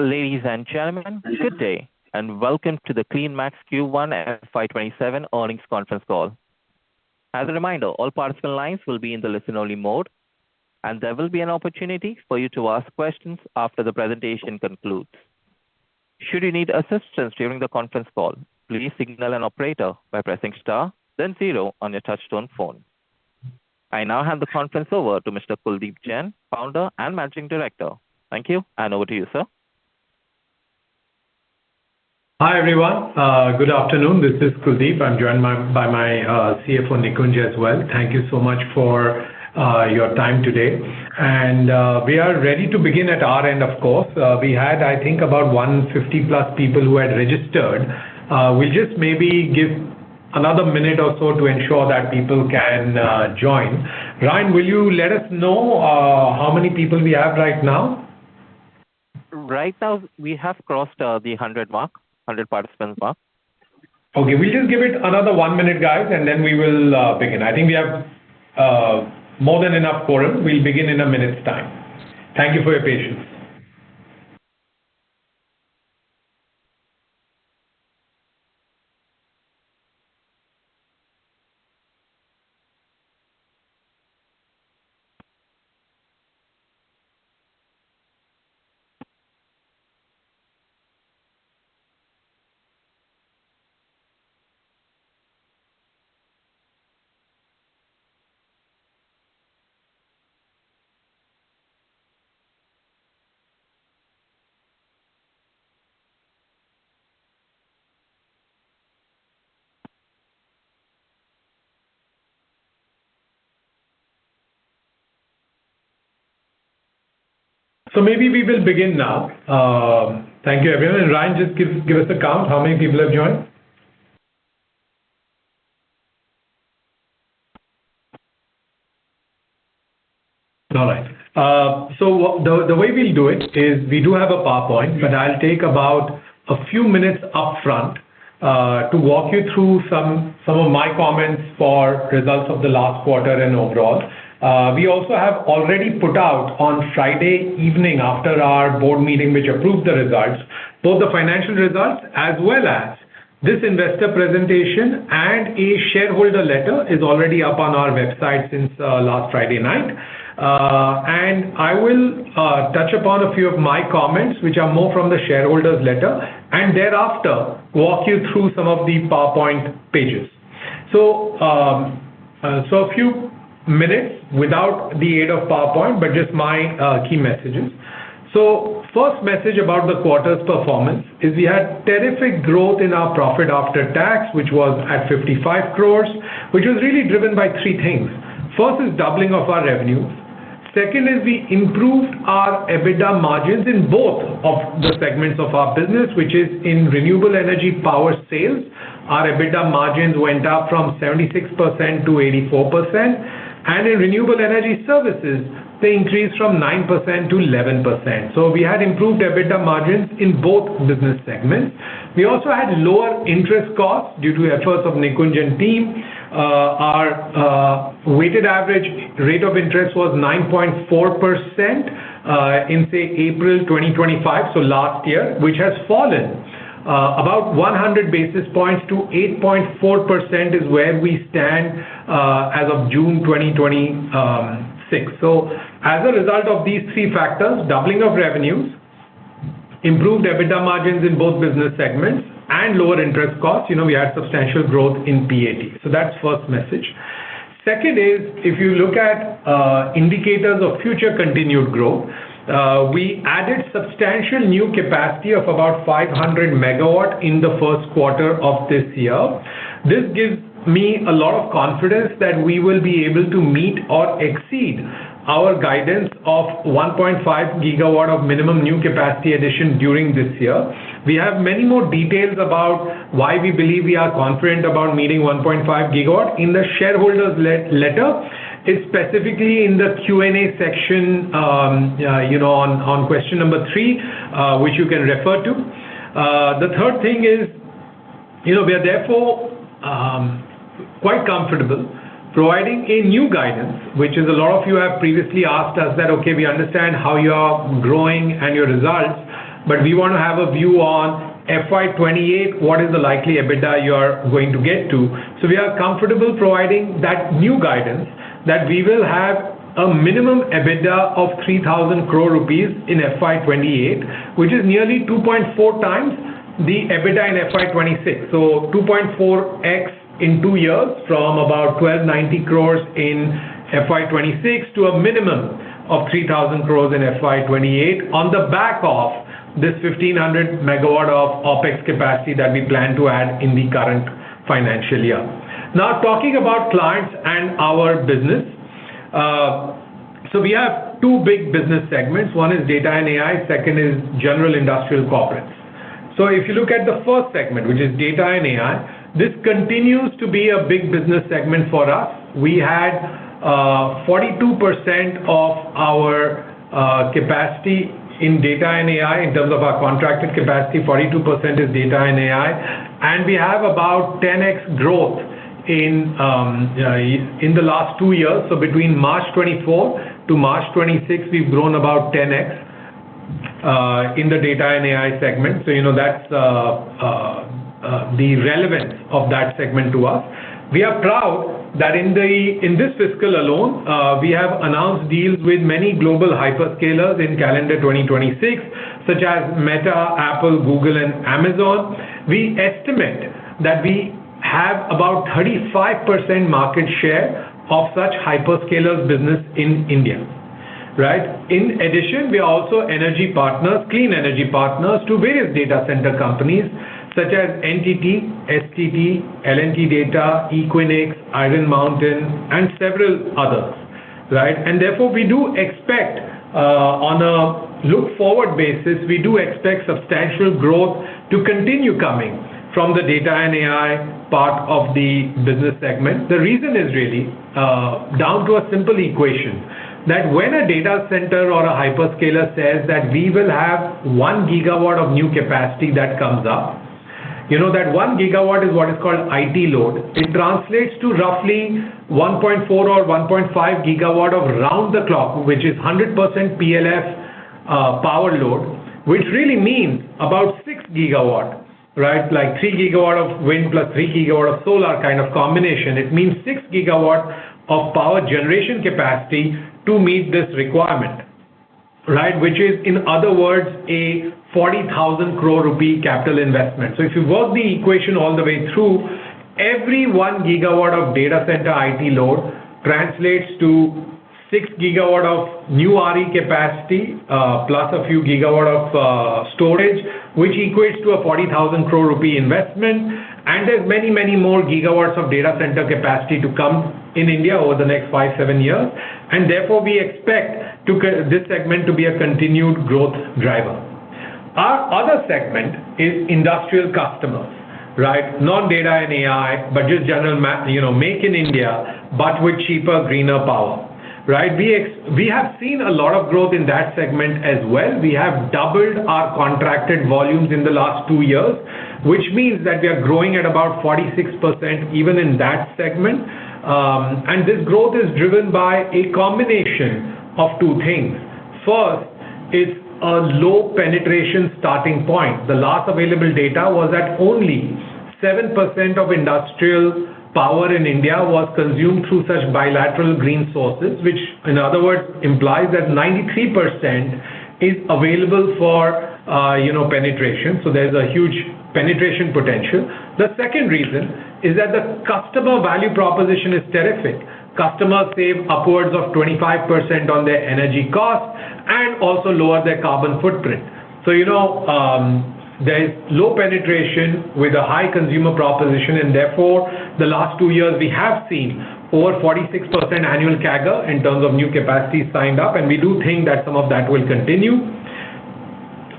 Ladies and gentlemen, good day, and welcome to the CleanMax Q1 FY27 earnings conference call. As a reminder, all participant lines will be in the listen-only mode, and there will be an opportunity for you to ask questions after the presentation concludes. Should you need assistance during the conference call, please signal an operator by pressing star, then 0 on your touchtone phone. I now hand the conference over to Mr. Kuldeep Jain, Founder and Managing Director. Thank you, and over to you, sir. Hi, everyone. Good afternoon. This is Kuldeep. I'm joined by my CFO, Nikunj, as well. Thank you so much for your time today. And we are ready to begin at our end, of course. We had, I think, about 150 plus people who had registered. We'll just maybe give another minute or so to ensure that people can join. Ryan, will you let us know how many people we have right now? Right now, we have crossed the 100 participants mark. Okay, we'll just give it another 1 minute, guys, and then we will begin. I think we have more than enough quorum. We'll begin in a minute's time. Thank you for your patience. So maybe we will begin now. Thank you, everyone. And Ryan, just give us a count. How many people have joined? All right. So the way we'll do it is we do have a PowerPoint, but I'll take about a few minutes up front to walk you through some of my comments for results of the last quarter and overall. We also have already put out on Friday evening after our board meeting, which approved the results, both the financial results as well as this investor presentation, and a shareholder letter is already up on our website since last Friday night. And I will touch upon a few of my comments, which are more from the shareholders letter, and thereafter walk you through some of the PowerPoint pages. So a few minutes without the aid of PowerPoint, but just my key messages. So first message about the quarter's performance is we had terrific growth in our profit after tax, which was at 55 crores, which was really driven by three things. First is doubling of our revenues. Second is we improved our EBITDA margins in both of the segments of our business, which is in renewable energy power sales. Our EBITDA margins went up from 76% to 84%. And in renewable energy services, they increased from 9% to 11%. So we had improved EBITDA margins in both business segments. We also had lower interest costs due to efforts of Nikunj and team. Our weighted average rate of interest was 9.4% in, say, April 2025, so last year, which has fallen about 100 basis points to 8.4% is where we stand as of June 2026. So as a result of these three factors, doubling of revenues, improved EBITDA margins in both business segments, and lower interest costs, we had substantial growth in PAT. So that's first message. Second is, if you look at indicators of future continued growth, we added substantial new capacity of about 500 megawatt in the first quarter of this year. This gives me a lot of confidence that we will be able to meet or exceed our guidance of 1.5 gigawatt of minimum new capacity addition during this year. We have many more details about why we believe we are confident about meeting 1.5 gigawatt in the shareholders letter. It's specifically in the Q&A section, on question number 3, which you can refer to. The third thing is, we are therefore quite comfortable providing a new guidance, which is a lot of you have previously asked us that, okay, we understand how you are growing and your results, but we want to have a view on FY28, what is the likely EBITDA you are going to get to. So we are comfortable providing that new guidance that we will have a minimum EBITDA of 3,000 crore rupees in FY28, which is nearly 2.4 times the EBITDA in FY26. So 2.4x in 2 years, from about 1,290 crores in FY26 to a minimum of 3,000 crores in FY28 on the back of this 1,500 megawatt of OPEX capacity that we plan to add in the current financial year. Now, talking about clients and our business. So we have two big business segments. One is data and AI, second is general industrial corporates. So if you look at the first segment, which is data and AI, this continues to be a big business segment for us. We had 42% of our capacity in data and AI. In terms of our contracted capacity, 42% is data and AI, and we have about 10x growth in the last 2 years. So between March 24 to March 26, we've grown about 10x in the data and AI segment. So that's the relevance of that segment to us. We are proud that in this fiscal alone, we have announced deals with many global hyperscalers in calendar 2026, such as Meta, Apple, Google, and Amazon. We estimate that we have about 35% market share of such hyperscalers business in India. Right. In addition, we are also energy partners, clean energy partners to various data center companies such as NTT, STT, L&T Data, Equinix, Iron Mountain, and several others. Right. And therefore, we do expect on a look-forward basis, we do expect substantial growth to continue coming from the data and AI part of the business segment. The reason is really down to a simple equation, that when a data center or a hyperscaler says that we will have 1 gigawatt of new capacity that comes up, that 1 gigawatt is what is called IT load. It translates to roughly 1.4 or 1.5 gigawatt of round the clock, which is 100% PLF power load, which really means about 6 gigawatt, right? Like 3 gigawatt of wind plus 3 gigawatt of solar kind of combination. It means 6 gigawatt of power generation capacity to meet this requirement, right? Which is, in other words, a 40,000 crore rupee capital investment. So if you work the equation all the way through, every 1 gigawatt of data center IT load translates to 6 gigawatt of new RE capacity plus a few gigawatt of storage, which equates to a 40,000 crore rupee investment. And there's many, many more gigawatts of data center capacity to come in India over the next 5-7 years. And therefore, we expect this segment to be a continued growth driver. Our other segment is industrial customers, right? Non-data and AI, but just general, make in India, but with cheaper, greener power, right? We have seen a lot of growth in that segment as well. We have doubled our contracted volumes in the last 2 years, which means that we are growing at about 46% even in that segment. And this growth is driven by a combination of two things. First, it's a low penetration starting point. The last available data was that only 7% of industrial power in India was consumed through such bilateral green sources, which in other words implies that 93% is available for penetration. So there's a huge penetration potential. The second reason is that the customer value proposition is terrific. Customers save upwards of 25% on their energy costs and also lower their carbon footprint. So, there is low penetration with a high consumer proposition, and therefore, the last 2 years we have seen over 46% annual CAGR in terms of new capacity signed up, and we do think that some of that will continue.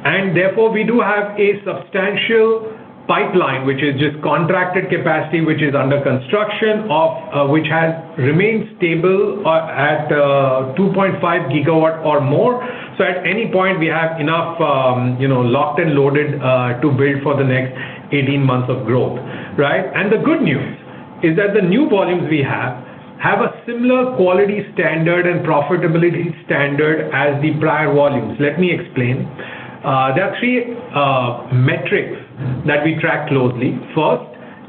And therefore, we do have a substantial pipeline, which is just contracted capacity, which is under construction, which has remained stable at 2.5 gigawatt or more. So at any point, we have enough, locked and loaded to build for the next 18 months of growth, right? And the good news is that the new volumes we have a similar quality standard and profitability standard as the prior volumes. Let me explain. there are three metrics that we track closely. First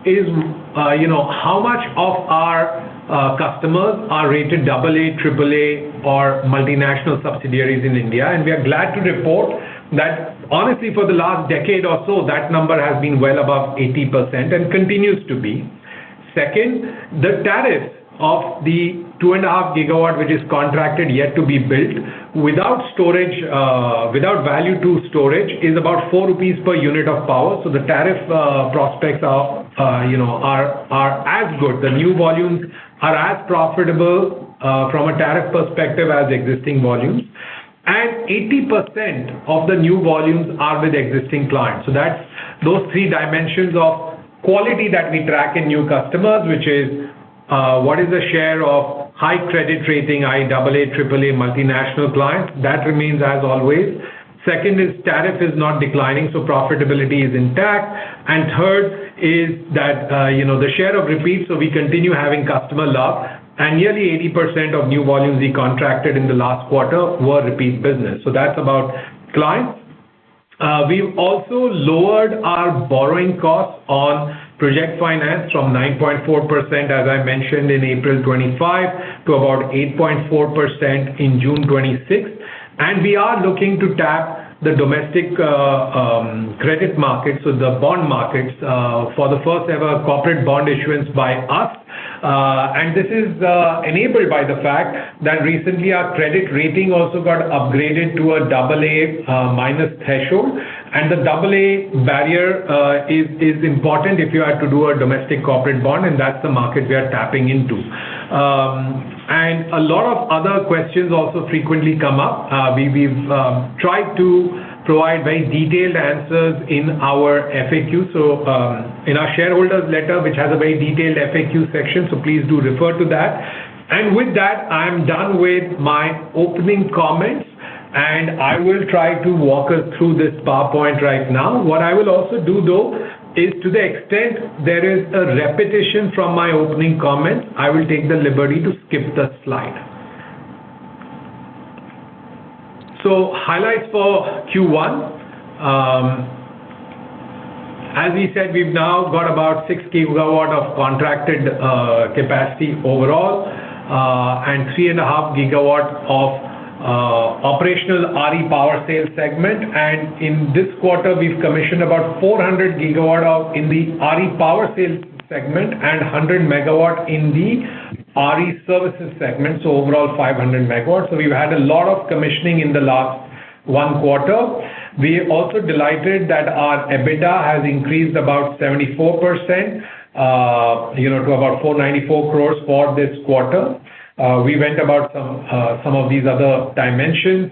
is, how much of our customers are rated AA, AAA, or multinational subsidiaries in India, and we are glad to report that honestly for the last decade or so, that number has been well above 80% and continues to be. Second, the tariff of the 2.5 gigawatt which is contracted yet to be built without storage, without value to storage, is about 4 rupees per unit of power. So the tariff prospects are as good. The new volumes are as profitable from a tariff perspective as existing volumes. And 80% of the new volumes are with existing clients. So that's those three dimensions of quality that we track in new customers, which is what is the share of high credit rating, AA, AAA multinational clients. That remains as always. Second is tariff is not declining, so profitability is intact. And third is that the share of repeats, so we continue having customer love. And nearly 80% of new volumes we contracted in the last quarter were repeat business. So that's about clients. We've also lowered our borrowing costs on project finance from 9.4%, as I mentioned, in April 25 to about 8.4% in June 26. And we are looking to tap the domestic credit market, so the bond markets, for the first ever corporate bond issuance by us. And this is enabled by the fact that recently our credit rating also got upgraded to a AA minus threshold. And the AA barrier is important if you are to do a domestic corporate bond, and that's the market we are tapping into. And a lot of other questions also frequently come up. We've tried to provide very detailed answers in our FAQ. So in our shareholders letter, which has a very detailed FAQ section, so please do refer to that. And with that, I'm done with my opening comments, and I will try to walk us through this PowerPoint right now. What I will also do though is, to the extent there is a repetition from my opening comments, I will take the liberty to skip the slide. So highlights for Q1. As we said, we've now got about 6 gigawatt of contracted capacity overall, and 3.5 gigawatt of operational RE power sales segment. And in this quarter, we've commissioned about 400 gigawatt in the RE power sales segment and 100 megawatt in the RE services segment, so overall 500 megawatts. So we've had a lot of commissioning in the last one quarter. We are also delighted that our EBITDA has increased about 74%, to about 494 crores for this quarter. We went about some of these other dimensions.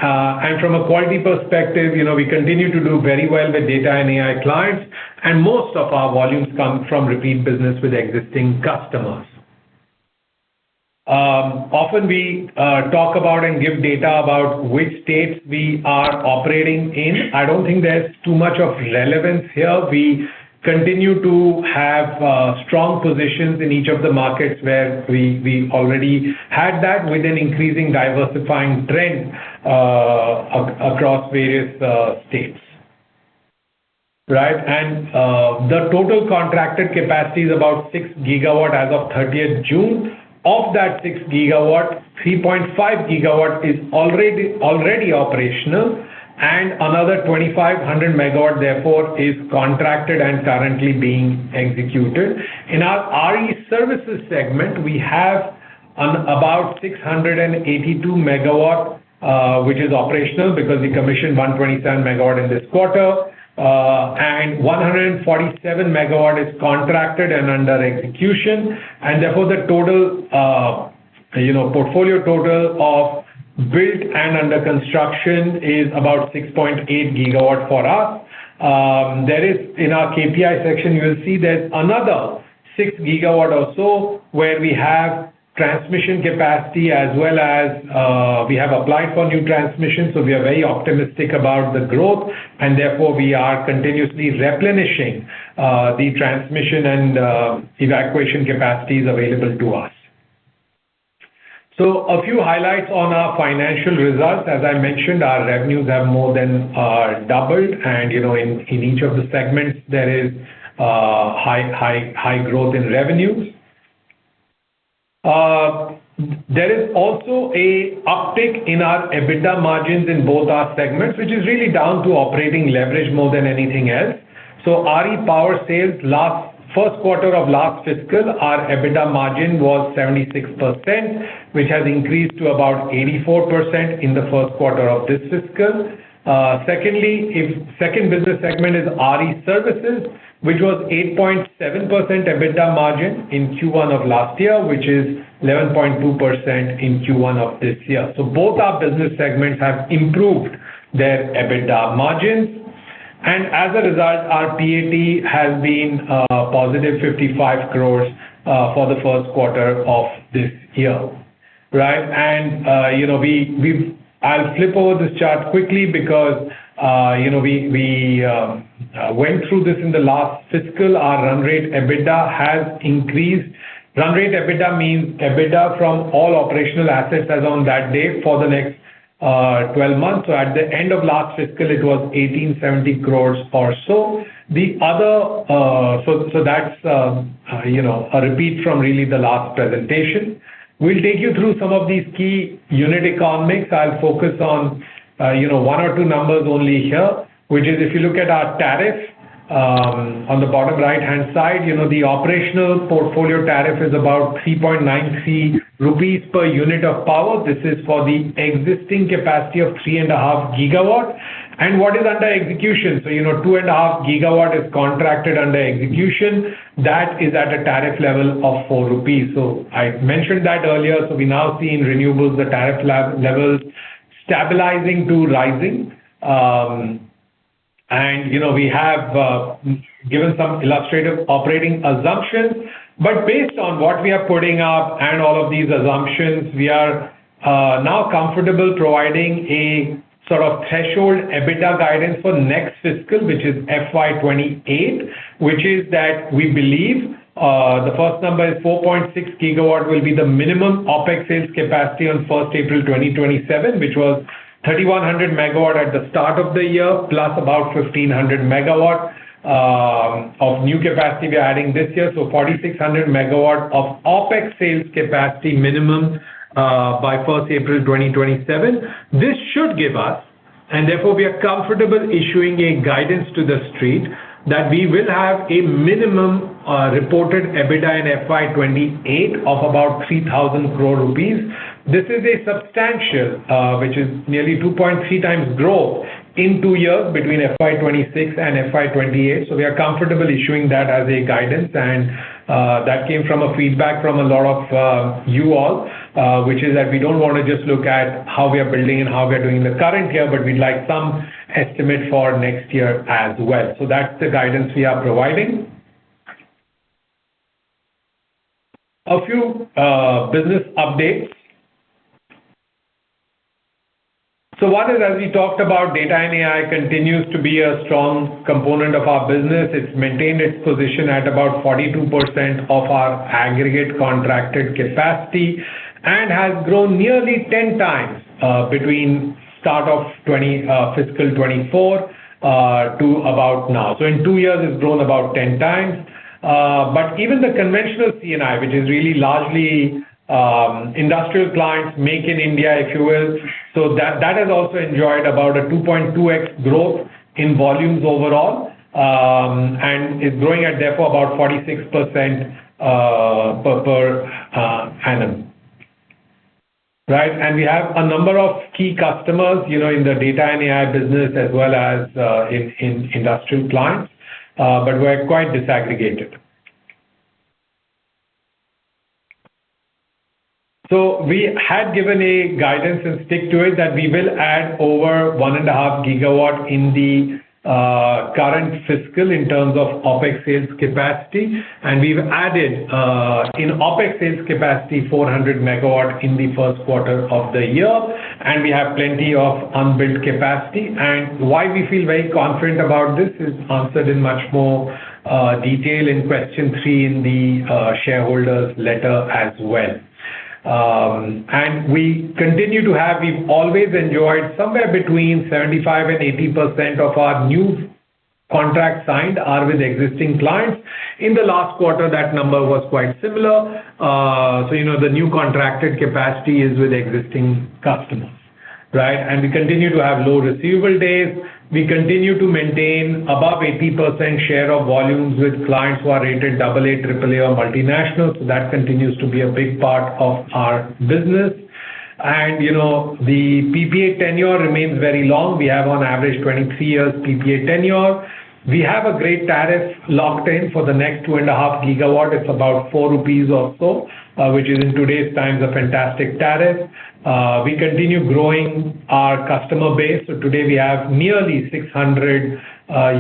And from a quality perspective, we continue to do very well with data and AI clients, and most of our volumes come from repeat business with existing customers. Often we talk about and give data about which states we are operating in. I don't think there's too much of relevance here. We continue to have strong positions in each of the markets where we already had that, with an increasing diversifying trend across various states. Right, and the total contracted capacity is about 6 gigawatt as of 30th June. Of that 6 gigawatt, 3.5 gigawatt is already operational, and another 2,500 megawatt therefore is contracted and currently being executed. In our RE services segment, we have about 682 megawatt, which is operational because we commissioned 127 megawatt in this quarter. And 147 megawatt is contracted and under execution, and therefore the total, portfolio total of built and under construction is about 6.8 gigawatt for us. There is, in our KPI section, you will see there's another 6 gigawatt or so where we have transmission capacity, as well as we have applied for new transmission. So we are very optimistic about the growth, and therefore we are continuously replenishing the transmission and evacuation capacities available to us. So a few highlights on our financial results. As I mentioned, our revenues have more than doubled, and in each of the segments there is high growth in revenues. There is also a uptick in our EBITDA margins in both our segments, which is really down to operating leverage more than anything else. So RE Power Sales first quarter of last fiscal, our EBITDA margin was 76%, which has increased to about 84% in the first quarter of this fiscal. Second business segment is RE Services, which was 8.7% EBITDA margin in Q1 of last year, which is 11.2% in Q1 of this year. So both our business segments have improved their EBITDA margins. And as a result, our PAT has been positive 55 crores for the first quarter of this year, right? And I'll flip over this chart quickly because we went through this in the last fiscal. Our run rate EBITDA has increased. Run rate EBITDA means EBITDA from all operational assets as on that day for the next 12 months. So at the end of last fiscal, it was 1870 crores or so. The other, so that's a repeat from really the last presentation. We'll take you through some of these key unit economics. I'll focus on one or two numbers only here, which is if you look at our tariff on the bottom right-hand side, the operational portfolio tariff is about 3.93 rupees per unit of power. This is for the existing capacity of 3.5 gigawatt. And what is under execution? So, 2.5 gigawatt is contracted under execution. That is at a tariff level of 4 rupees. So I mentioned that earlier. So we now see in renewables the tariff levels stabilizing to rising. And we have given some illustrative operating assumptions, but based on what we are putting up and all of these assumptions, we are now comfortable providing a sort of threshold EBITDA guidance for next fiscal, which is FY28, which is that we believe the first number is 4.6 gigawatt will be the minimum OPEX sales capacity on 1st April 2027, which was 3,100 megawatt at the start of the year, plus about 1,500 megawatt of new capacity we are adding this year. So 4,600 megawatt of OPEX sales capacity minimum by 1st April 2027. This should give us, and therefore we are comfortable issuing a guidance to the street that we will have a minimum reported EBITDA in FY28 of about 3,000 crore rupees. This is a substantial, which is nearly 2.3 times growth in 2 years between FY26 and FY28. So we are comfortable issuing that as a guidance, and that came from a feedback from a lot of you all, which is that we don't want to just look at how we are building and how we are doing in the current year, but we'd like some estimate for next year as well. So that's the guidance we are providing. A few business updates. So one is, as we talked about, data and AI continues to be a strong component of our business. It's maintained its position at about 42% of our aggregate contracted capacity and has grown nearly 10 times between start of fiscal 24 to about now. So in 2 years, it's grown about 10 times. But even the conventional C&I, which is really largely industrial clients, make in India, if you will. So that has also enjoyed about a 2.2x growth in volumes overall, and is growing at therefore about 46% per annum. Right, and we have a number of key customers, in the data and AI business as well as in industrial clients, but we're quite disaggregated. So we had given a guidance and stick to it that we will add over 1.5 gigawatt in the current fiscal in terms of OPEX sales capacity, and we've added in OPEX sales capacity 400 megawatt in the first quarter of the year, and we have plenty of unbuilt capacity. And why we feel very confident about this is answered in much more detail in question 3 in the shareholders letter as well. And we continue to have, we've always enjoyed somewhere between 75 and 80% of our new contracts signed are with existing clients. In the last quarter, that number was quite similar. So, the new contracted capacity is with existing customers, right? And we continue to have low receivable days. We continue to maintain above 80% share of volumes with clients who are rated AA, AAA, or multinational. So that continues to be a big part of our business. And, the PPA tenure remains very long. We have on average 23 years PPA tenure. We have a great tariff locked in for the next 2.5 gigawatt. It's about 4 rupees or so, which is in today's times a fantastic tariff. We continue growing our customer base. So today we have nearly 600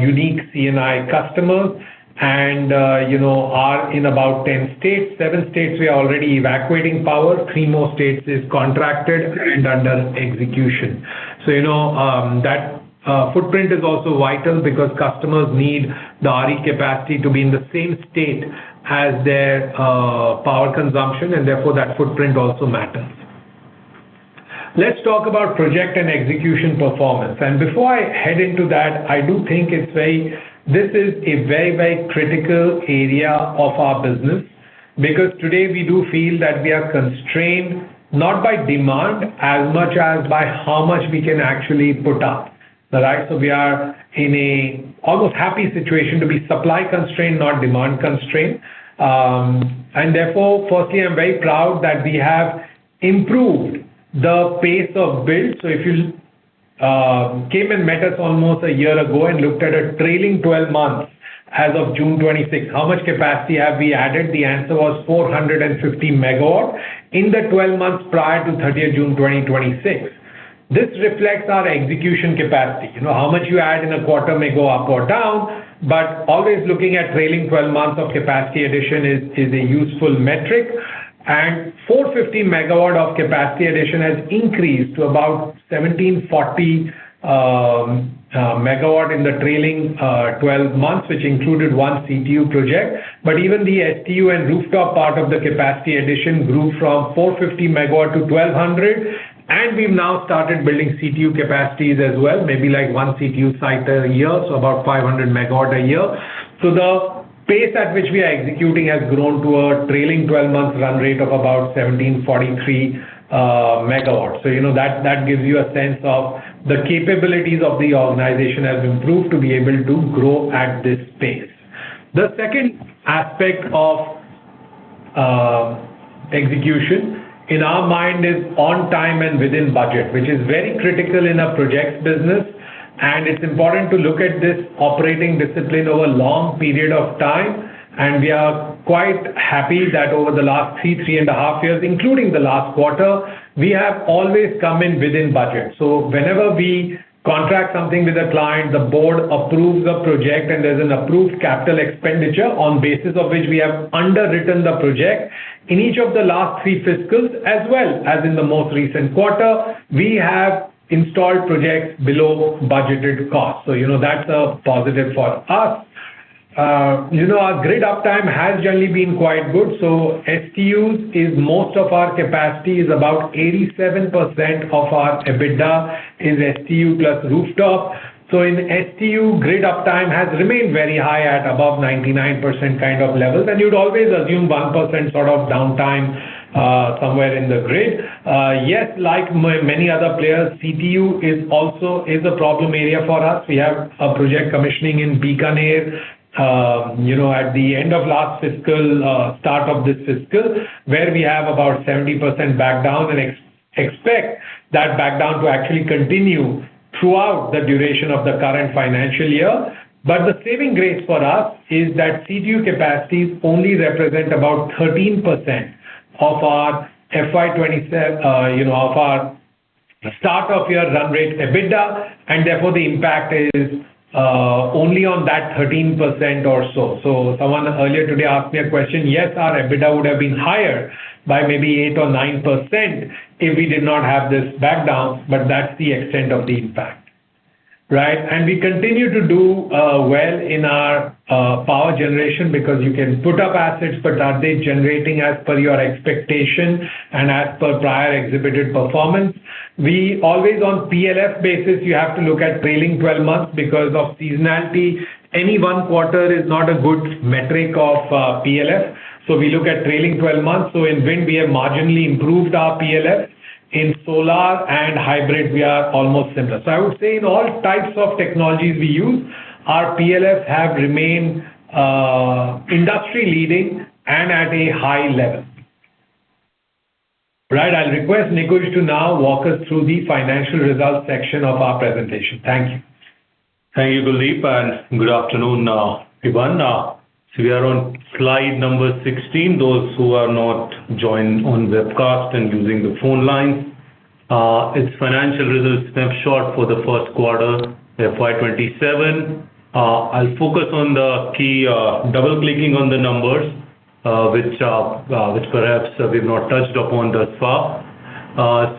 unique C&I customers and, are in about 10 states. 7 states we are already evacuating power. 3 more states is contracted and under execution. So, that footprint is also vital because customers need the RE capacity to be in the same state as their power consumption, and therefore that footprint also matters. Let's talk about project and execution performance. And before I head into that, I do think this is a very, very critical area of our business, because today we do feel that we are constrained not by demand as much as by how much we can actually put up. Right? So we are in a almost happy situation to be supply constrained, not demand constrained. And therefore, firstly, I'm very proud that we have improved the pace of build. So if you came and met us almost a year ago and looked at a trailing 12 months as of June 26, how much capacity have we added? The answer was 450 megawatt in the 12 months prior to 30th June 2026. This reflects our execution capacity. How much you add in a quarter may go up or down, but always looking at trailing 12 months of capacity addition is a useful metric. And 450 megawatt of capacity addition has increased to about 1740 megawatt in the trailing 12 months, which included one CTU project. But even the STU and rooftop part of the capacity addition grew from 450 megawatt to 1200. And we've now started building CTU capacities as well, maybe like one CTU site a year, so about 500 megawatt a year. So the pace at which we are executing has grown to a trailing 12 months run rate of about 1743 megawatts. So, that gives you a sense of the capabilities of the organization has improved to be able to grow at this pace. The second aspect of execution in our mind is on time and within budget, which is very critical in a projects business. And it's important to look at this operating discipline over a long period of time. And we are quite happy that over the last 3.5 years, including the last quarter, we have always come in within budget. So whenever we contract something with a client, the board approves the project and there's an approved capital expenditure on basis of which we have underwritten the project. In each of the last 3 fiscals, as well as in the most recent quarter, we have installed projects below budgeted cost. So, that's a positive for us. Our grid uptime has generally been quite good. So STUs is most of our capacity, is about 87% of our EBITDA is STU plus rooftop. So in STU, grid uptime has remained very high at above 99% kind of levels. And you'd always assume 1% sort of downtime somewhere in the grid. Yes, like many other players, CTU is a problem area for us. We have a project commissioning in Bikaner, at the end of last fiscal, start of this fiscal, where we have about 70% back down and expect that back down to actually continue throughout the duration of the current financial year. But the saving grace for us is that CTU capacities only represent about 13% of our FY27, of our start of year run rate EBITDA, and therefore the impact is only on that 13% or so. So someone earlier today asked me a question. Yes, our EBITDA would have been higher by maybe 8 or 9% if we did not have this back down, but that's the extent of the impact. right? And we continue to do well in our power generation because you can put up assets, but are they generating as per your expectation and as per prior exhibited performance? We always on PLF basis, you have to look at trailing 12 months because of seasonality. Any one quarter is not a good metric of PLF. So we look at trailing 12 months. So in wind, we have marginally improved our PLF. In solar and hybrid, we are almost similar. So I would say in all types of technologies we use, our PLFs have remained industry leading and at a high level. Right, I'll request Nikuj to now walk us through the financial results section of our presentation. Thank you. Thank you, Kuldeep, and good afternoon, everyone. So we are on slide number 16, those who are not joined on webcast and using the phone lines. It's financial results snapshot for the first quarter, FY27. I'll focus on the key, double-clicking on the numbers, which perhaps we've not touched upon thus far.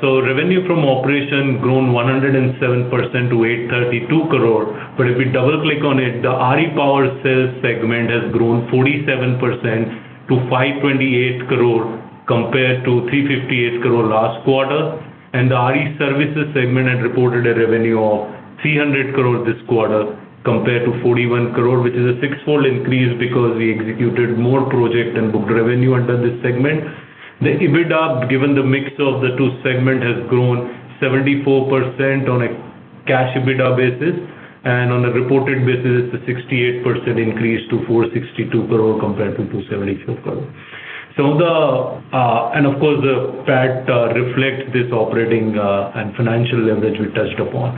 So revenue from operation grown 107% to 832 crore. But if we double click on it, the RE power sales segment has grown 47% to 528 crore compared to 358 crore last quarter. And the RE services segment had reported a revenue of 300 crore this quarter compared to 41 crore, which is a six-fold increase because we executed more project and booked revenue under this segment. The EBITDA, given the mix of the two segments, has grown 74% on a cash EBITDA basis, and on a reported basis, it's a 68% increase to 462 crore compared to 274 crore. Some of the, and of course, the PAT reflects this operating and financial leverage we touched upon.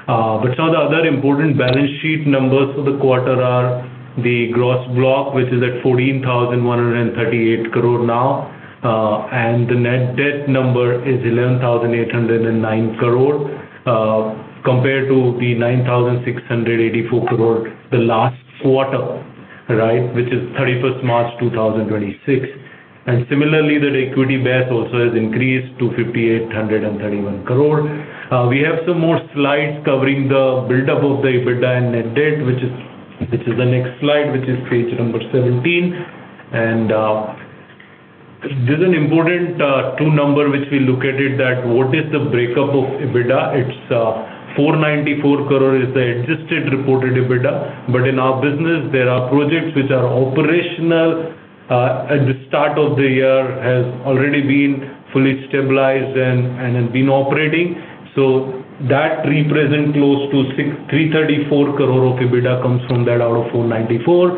But some of the other important balance sheet numbers for the quarter are the gross block, which is at 14,138 crore now. And the net debt number is 11,809 crore compared to the 9,684 crore the last quarter, right, which is 31st March 2026. And similarly, the equity base also has increased to 5,831 crore. We have some more slides covering the buildup of the EBITDA and net debt, which is the next slide, which is page number 17. And there's an important two number which we look at it, that what is the breakup of EBITDA. It's 494 crore is the adjusted reported EBITDA, but in our business there are projects which are operational at the start of the year, has already been fully stabilized and has been operating. So that represents close to 334 crore of EBITDA comes from that out of 494.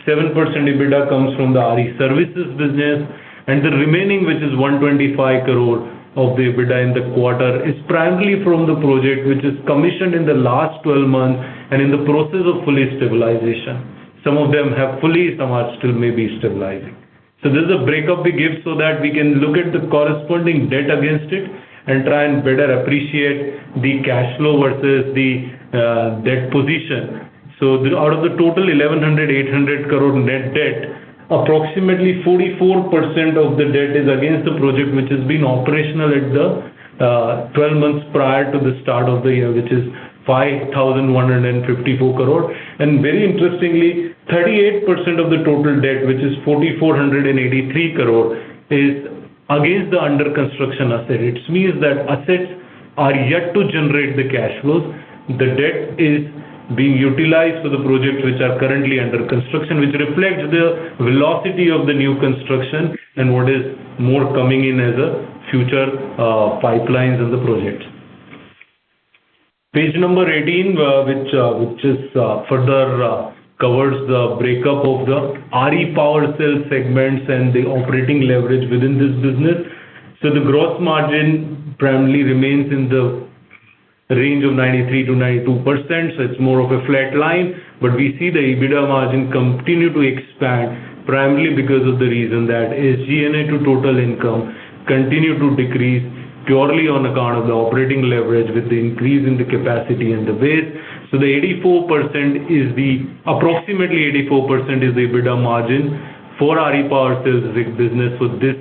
7% EBITDA comes from the RE services business. And the remaining, which is 125 crore of the EBITDA in the quarter, is primarily from the project which is commissioned in the last 12 months and in the process of fully stabilization. Some of them have fully, some are still maybe stabilizing. So this is a breakup we give so that we can look at the corresponding debt against it and try and better appreciate the cash flow versus the debt position. So out of the total 1,800 crore net debt, approximately 44% of the debt is against the project which has been operational at the 12 months prior to the start of the year, which is 5,154 crore. And very interestingly, 38% of the total debt, which is 4,483 crore, is against the under construction asset. It means that assets are yet to generate the cash flows. The debt is being utilized for the projects which are currently under construction, which reflects the velocity of the new construction and what is more coming in as a future pipelines of the projects. Page number 18, which is further covers the breakup of the RE power cell segments and the operating leverage within this business. So the gross margin primarily remains in the range of 93 to 92%, so it's more of a flat line, but we see the EBITDA margin continue to expand primarily because of the reason that SG&A to total income continue to decrease purely on account of the operating leverage with the increase in the capacity and the base. So the 84% is approximately 84% is the EBITDA margin for RE power sales business for this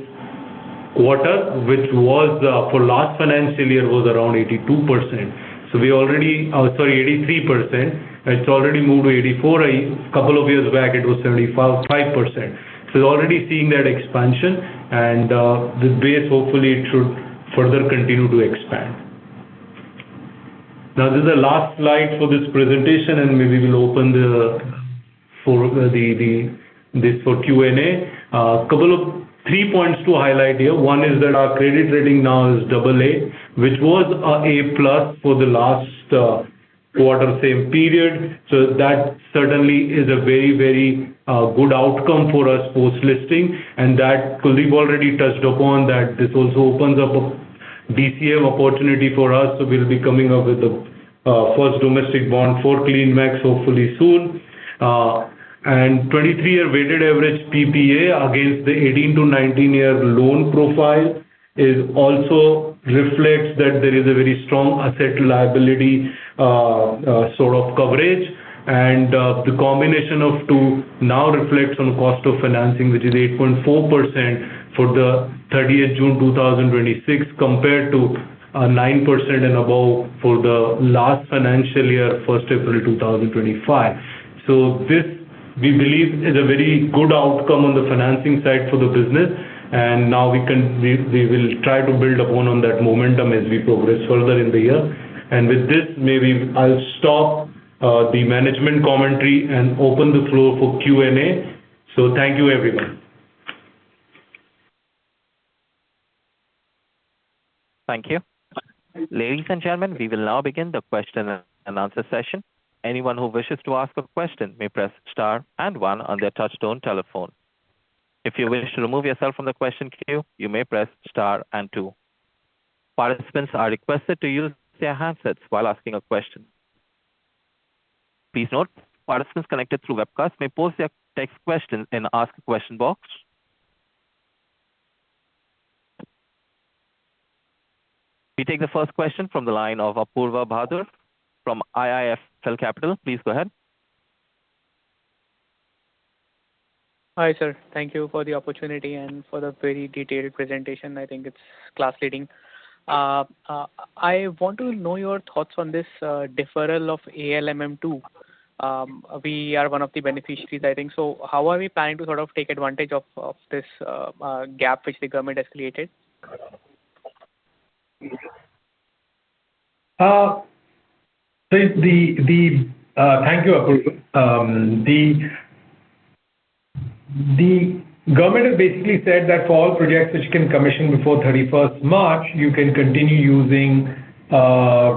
quarter, which was for last financial year was around 82%. So So we already, 83%. It's already moved to 84. A couple of years back, it was 75%. So we're already seeing that expansion, and the base, hopefully, it should further continue to expand. Now, this is the last slide for this presentation, and maybe we'll open this for Q&A. Couple of 3 points to highlight here. One is that our credit rating now is AA, which was A+ for the last quarter, same period. So that certainly is a very, very good outcome for us post-listing, and that Kuldeep already touched upon, that this also opens up a DCM opportunity for us. So we'll be coming up with the first domestic bond for CleanMax, hopefully soon. And 23-year weighted average PPA against the 18 to 19-year loan profile is also reflects that there is a very strong asset liability sort of coverage, and the combination of two now reflects on cost of financing, which is 8.4% for the 30th June 2026 compared to 9% and above for the last financial year, 1st April 2025. So this, we believe, is a very good outcome on the financing side for the business, and now we will try to build upon on that momentum as we progress further in the year. And with this, maybe I'll stop the management commentary and open the floor for Q&A. So thank you, everyone. Thank you. Ladies and gentlemen, we will now begin the question and answer session. Anyone who wishes to ask a question may press star and one on their touchtone telephone. If you wish to remove yourself from the question queue, you may press star and two. Participants are requested to use their handsets while asking a question. Please note, participants connected through webcast may post their text questions in the Ask a Question box. We take the first question from the line of Apurva Bhadur from IIFL Capital. Please go ahead. Hi, sir. Thank you for the opportunity and for the very detailed presentation. I think it's class leading. I want to know your thoughts on this deferral of ALMM2. We are one of the beneficiaries, I think. So how are we planning to sort of take advantage of this gap which the government has created? Thank you, Apurva. The government has basically said that for all projects which can commission before 31st March, you can continue using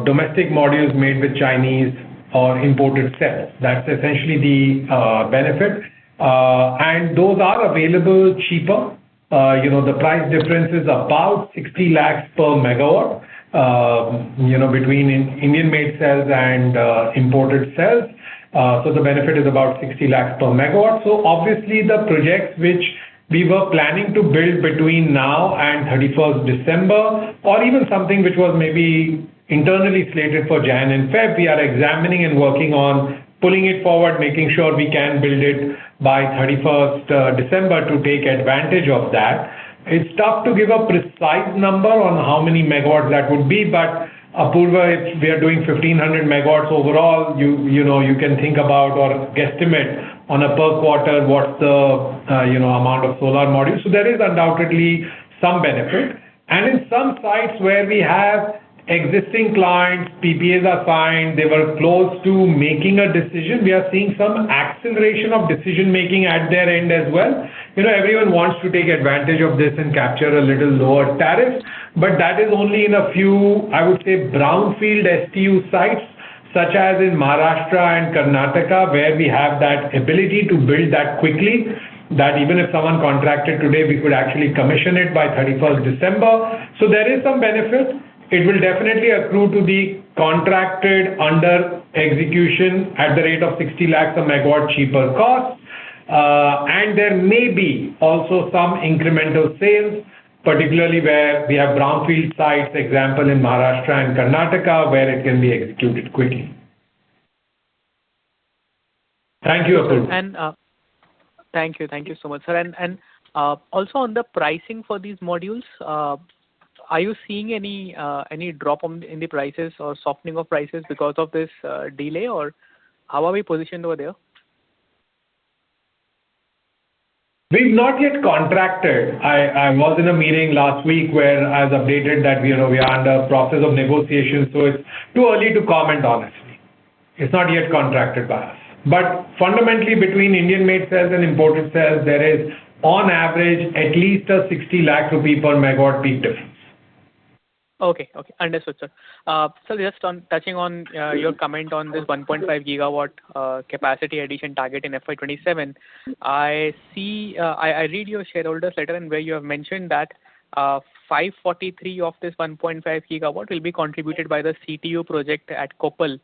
domestic modules made with Chinese or imported cells. That's essentially the benefit. And those are available cheaper. The price difference is about 60 lakhs per megawatt, between Indian-made cells and imported cells. So the benefit is about 60 lakhs per megawatt. So obviously the projects which we were planning to build between now and 31st December, or even something which was maybe internally slated for Jan and Feb, we are examining and working on pulling it forward, making sure we can build it by 31st December to take advantage of that. It's tough to give a precise number on how many megawatts that would be, but Apurva, if we are doing 1,500 megawatts overall, you can think about or guesstimate on a per quarter what's the amount of solar modules. So there is undoubtedly some benefit. And in some sites where we have existing clients, PPAs are signed, they were close to making a decision, we are seeing some acceleration of decision making at their end as well. Everyone wants to take advantage of this and capture a little lower tariff, but that is only in a few, I would say, brownfield STU sites, such as in Maharashtra and Karnataka, where we have that ability to build that quickly, that even if someone contracted today, we could actually commission it by 31st December. So there is some benefit. It will definitely accrue to the contracted under execution at the rate of 60 lakhs a megawatt cheaper cost. And there may be also some incremental sales, particularly where we have brownfield sites, example in Maharashtra and Karnataka, where it can be executed quickly. Thank you, Apurva. And thank you so much, sir. And also on the pricing for these modules, are you seeing any drop in the prices or softening of prices because of this delay, or how are we positioned over there? We've not yet contracted. I was in a meeting last week where I was updated that we are under process of negotiation, so it's too early to comment, honestly. It's not yet contracted by us. But fundamentally, between Indian-made cells and imported cells, there is, on average, at least a 60 lakh rupee per megawatt peak difference. Okay. Understood, sir. So just touching on your comment on this 1.5 gigawatt capacity addition target in FY27, I read your shareholders letter and where you have mentioned that 543 of this 1.5 gigawatt will be contributed by the CTU project at Koppal,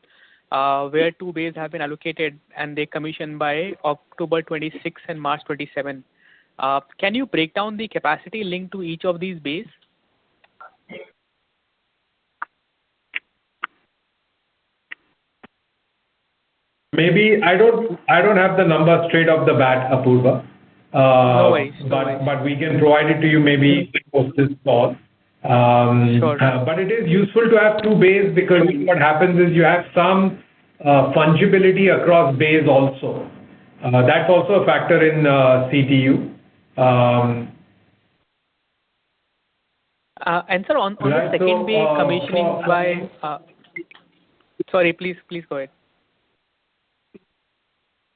where 2 bays have been allocated and they commissioned by October 26 and March 27. Can you break down the capacity linked to each of these bays? Maybe I don't have the number straight off the bat, Apurva. No worries. But we can provide it to you maybe post this call. Sure. But it is useful to have 2 bays because what happens is you have some fungibility across bays also. That's also a factor in CTU. And sir, on the second bay commissioning by... sorry, please go ahead.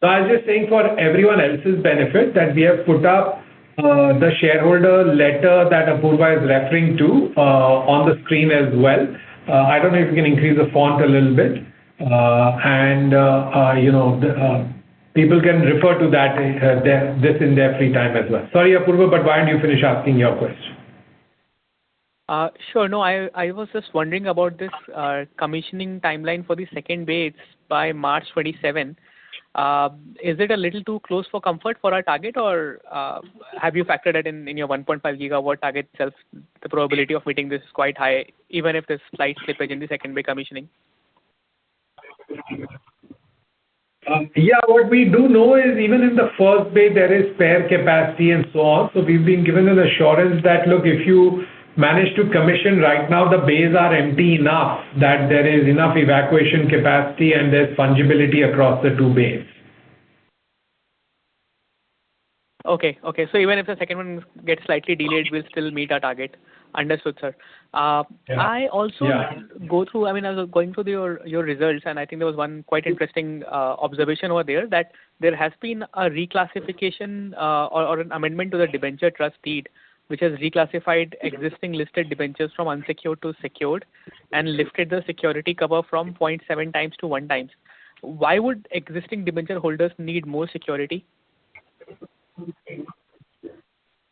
So I was just saying for everyone else's benefit that we have put up the shareholder letter that Apurva is referring to on the screen as well. I don't know if you can increase the font a little bit. People can refer to that this in their free time as well. Sorry, Apurva, but why don't you finish asking your question? Sure. No, I was just wondering about this commissioning timeline for the second bay. It's by March 27. Is it a little too close for comfort for our target, or have you factored it in your 1.5 gigawatt target itself? The probability of meeting this is quite high, even if there's slight slippage in the second bay commissioning. What we do know is even in the first bay there is spare capacity and so on. So we've been given an assurance that look, if you manage to commission right now, the bays are empty enough that there is enough evacuation capacity and there's fungibility across the 2 bays. Okay. So even if the second one gets slightly delayed, we'll still meet our target. Understood, sir. I also go through, I was going through your results, and I think there was one quite interesting observation over there, that there has been a reclassification or an amendment to the debenture trust deed, which has reclassified existing listed debentures from unsecured to secured and lifted the security cover from 0.7 times to 1 times. Why would existing debenture holders need more security?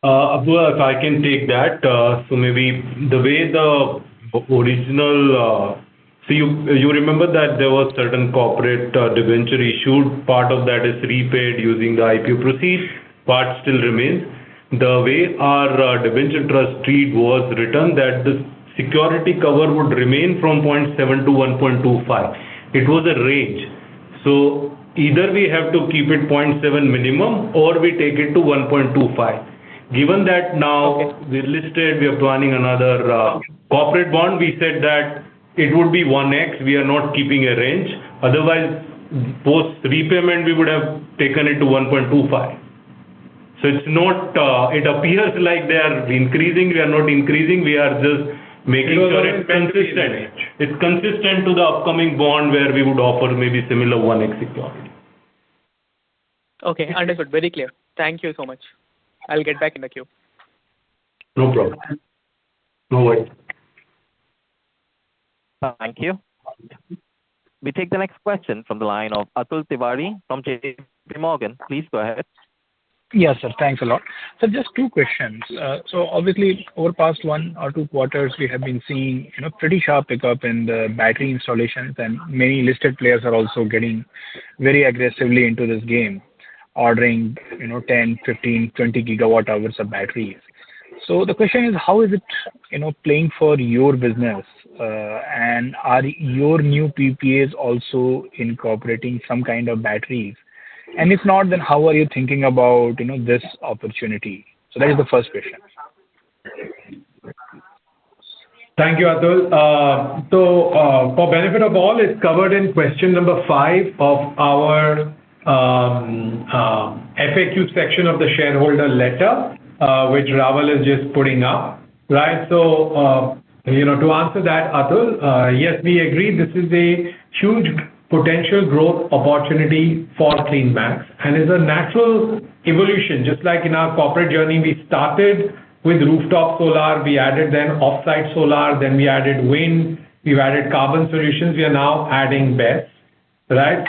Apurva, if I can take that. So maybe the way the original, so you remember that there was certain corporate debenture issued, part of that is repaid using the IPO proceeds, part still remains. The way our debenture trust deed was written, that the security cover would remain from 0.7 to 1.25. It was a range. So either we have to keep it 0.7 minimum or we take it to 1.25. Given that now we're listed, we are planning another corporate bond, we said that it would be 1x, we are not keeping a range. Otherwise, post repayment, we would have taken it to 1.25. So it's not, it appears like they are increasing, we are not increasing, we are just making sure it's consistent. It's consistent to the upcoming bond where we would offer maybe similar 1x security. Okay, understood. Very clear. Thank you so much. I'll get back in the queue. No problem. No worries. Thank you. We take the next question from the line of Atul Tiwari from JP Morgan. Please go ahead. Yes, sir. Thanks a lot. So just 2 questions. So obviously, over past 1 or 2 quarters, we have been seeing pretty sharp pickup in the battery installations, and many listed players are also getting very aggressively into this game, ordering 10, 15, 20 gigawatt hours of batteries. So the question is, how is it playing for your business, and are your new PPAs also incorporating some kind of batteries? And if not, then how are you thinking about this opportunity? So that is the first question. Thank you, Atul. For benefit of all, it's covered in question number 5 of our FAQ section of the shareholder letter, which Raval is just putting up, right? To answer that, Atul, yes, we agree this is a huge potential growth opportunity for CleanMax and is a natural evolution. Just like in our corporate journey, we started with rooftop solar, we added then off-site solar, then we added wind, we've added carbon solutions, we are now adding BESS, right?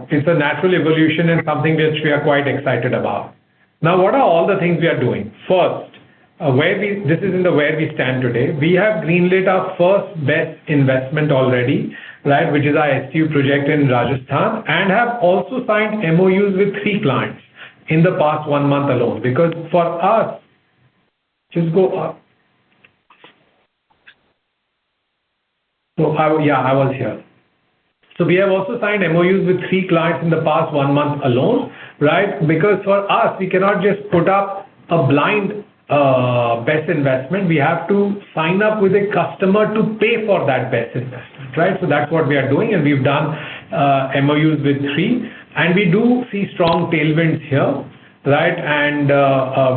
It's a natural evolution and something which we are quite excited about. Now, what are all the things we are doing? First, this is in the where we stand today. We have greenlit our first BESS investment already, right, which is our STU project in Rajasthan, and have also signed MOUs with 3 clients in the past 1 month alone. Because for us, just go up. I was here. We have also signed MOUs with 3 clients in the past 1 month alone, right? Because for us, we cannot just put up a blind BESS investment. We have to sign up with a customer to pay for that BESS investment, right? That's what we are doing, and we've done MOUs with 3, and we do see strong tailwinds here, right? And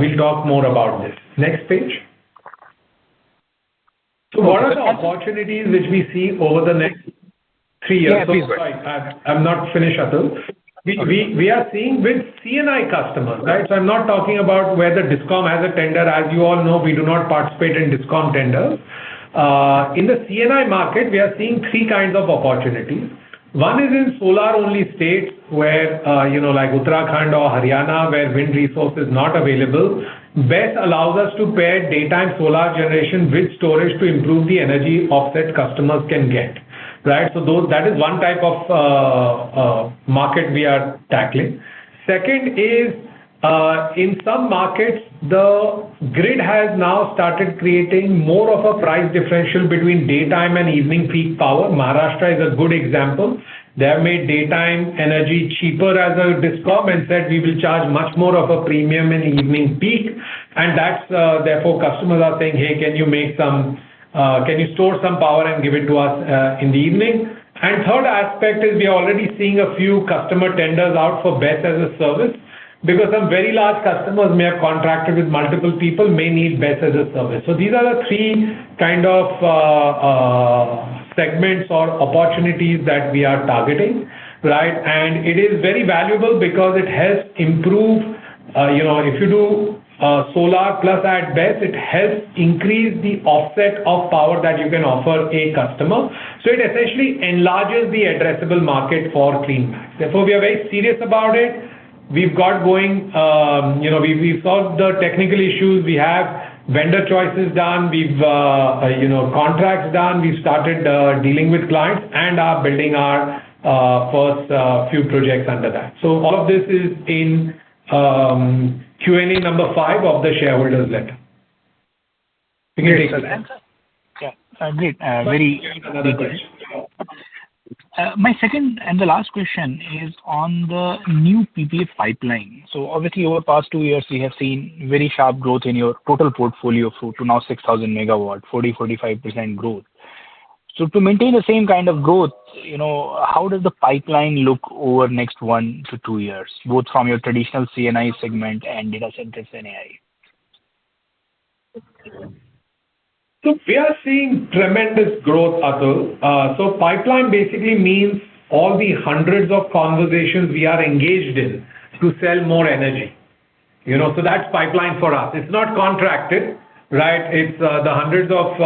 we'll talk more about this. Next page. What are the opportunities which we see over the next 3 years? Yeah, please. Sorry, I'm not finished, Atul. We are seeing with C&I customers, right? I'm not talking about where the DISCOM has a tender. As you all know, we do not participate in DISCOM tenders. In the C&I market, we are seeing 3 kinds of opportunities. One is in solar-only states where, like Uttarakhand or Haryana, where wind resource is not available. BESS allows us to pair daytime solar generation with storage to improve the energy offset customers can get, right? That is one type of market we are tackling. Second is, in some markets, the grid has now started creating more of a price differential between daytime and evening peak power. Maharashtra is a good example. They have made daytime energy cheaper as a DISCOM and said we will charge much more of a premium in evening peak. And that's therefore customers are saying, hey, can you store some power and give it to us in the evening? And third aspect is we are already seeing a few customer tenders out for BESS as a service, because some very large customers may have contracted with multiple people, may need BESS as a service. These are the 3 kind of segments or opportunities that we are targeting, right? And it is very valuable because it helps improve, if you do solar plus add BESS, it helps increase the offset of power that you can offer a customer. It essentially enlarges the addressable market for CleanMax. Therefore, we are very serious about it. We've got going, we've solved the technical issues. We have vendor choices done. We've, contracts done. We've started dealing with clients and are building our first few projects under that. All of this is in Q&A number 5 of the shareholders letter. You can take it. Yeah, great. Very detailed. My second and the last question is on the new PPA pipeline. Obviously over the past 2 years, we have seen very sharp growth in your total portfolio to now 6,000 megawatt, 40-45% growth. To maintain the same kind of growth, how does the pipeline look over next 1 to 2 years, both from your traditional C&I segment and data centers and AI? We are seeing tremendous growth, Atul. Pipeline basically means all the hundreds of conversations we are engaged in to sell more energy. That's pipeline for us. It's not contracted, right? It's the hundreds of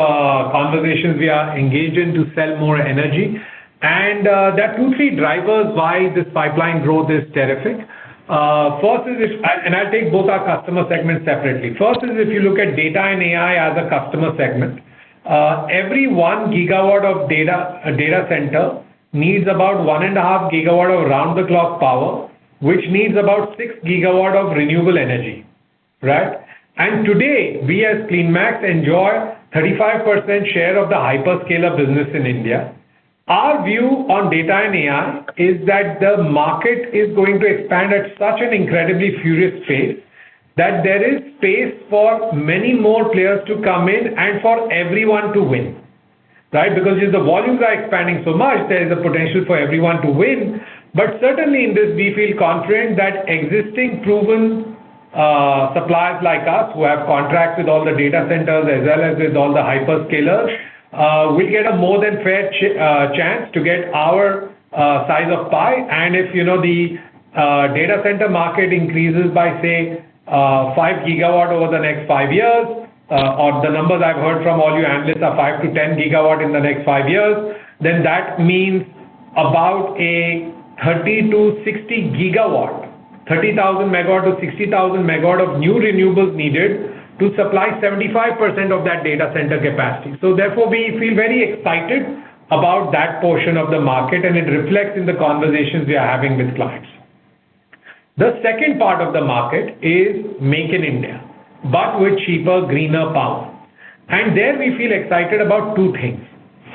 conversations we are engaged in to sell more energy. And there are 2-3 drivers why this pipeline growth is terrific. First is, and I'll take both our customer segments separately. First is if you look at data and AI as a customer segment, every 1 gigawatt of data center needs about 1.5 gigawatt of round-the-clock power, which needs about 6 gigawatt of renewable energy, right? And today, we as CleanMax enjoy 35% share of the hyperscaler business in India. Our view on data and AI is that the market is going to expand at such an incredibly furious pace that there is space for many more players to come in and for everyone to win, right? Because if the volumes are expanding so much, there is a potential for everyone to win. But certainly in this, we feel confident that existing proven suppliers like us who have contracts with all the data centers as well as with all the hyperscalers will get a more than fair chance to get our size of pie. And if the data center market increases by say 5 gigawatt over the next 5 years, or the numbers I've heard from all you analysts are 5 to 10 gigawatt in the next 5 years, then that means about a 30 to 60 gigawatt, 30,000 megawatt to 60,000 megawatt of new renewables needed to supply 75% of that data center capacity. So therefore, we feel very excited about that portion of the market, and it reflects in the conversations we are having with clients. The second part of the market is Make in India, but with cheaper, greener power. And there we feel excited about two things.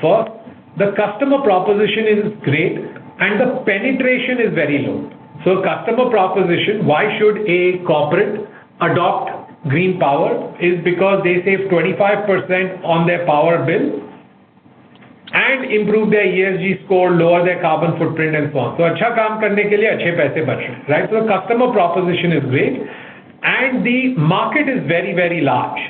First, the customer proposition is great and the penetration is very low. So customer proposition, why should a corporate adopt green power, is because they save 25% on their power bill and improve their ESG score, lower their carbon footprint and so on. So अच्छा काम करने के लिए अच्छे पैसे बच रहे हैं, right? So the customer proposition is great and the market is very, very large.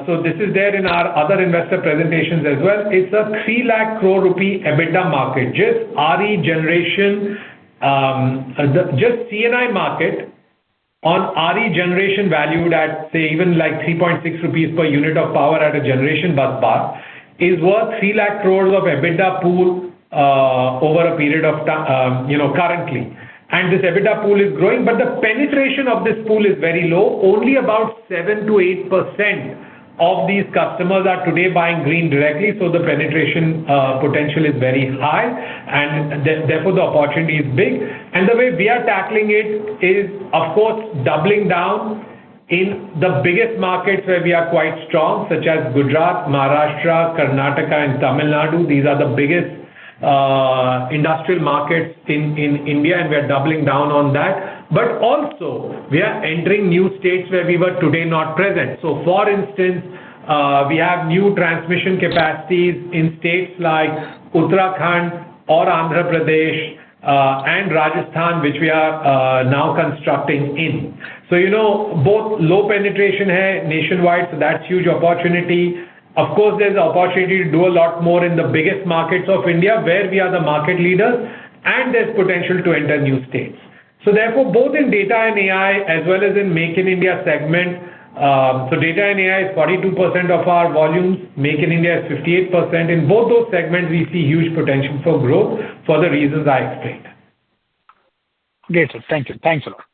So this is there in our other investor presentations as well. It's a 3 lakh crore rupee EBITDA market, just RE generation, just C&I market on RE generation valued at say even like 3.6 rupees per unit of power at a generation bus bar is worth 3 lakh crores of EBITDA pool over a period of time, currently. And this EBITDA pool is growing, but the penetration of this pool is very low. Only about 7 to 8% of these customers are today buying green directly, so the penetration potential is very high, and therefore the opportunity is big. And the way we are tackling it is, of course, doubling down in the biggest markets where we are quite strong, such as Gujarat, Maharashtra, Karnataka, and Tamil Nadu. These are the biggest industrial markets in India, and we are doubling down on that. But also, we are entering new states where we were today not present. So, for instance, we have new transmission capacities in states like Uttarakhand or Andhra Pradesh and Rajasthan, which we are now constructing in. So, both low penetration hai nationwide, so that's huge opportunity. Of course, there's an opportunity to do a lot more in the biggest markets of India, where we are the market leaders, and there's potential to enter new states. So therefore, both in data and AI, as well as in Make in India segment, so data and AI is 42% of our volumes, Make in India is 58%. In both those segments, we see huge potential for growth for the reasons I explained. Great, sir. Thank you. Thanks a lot.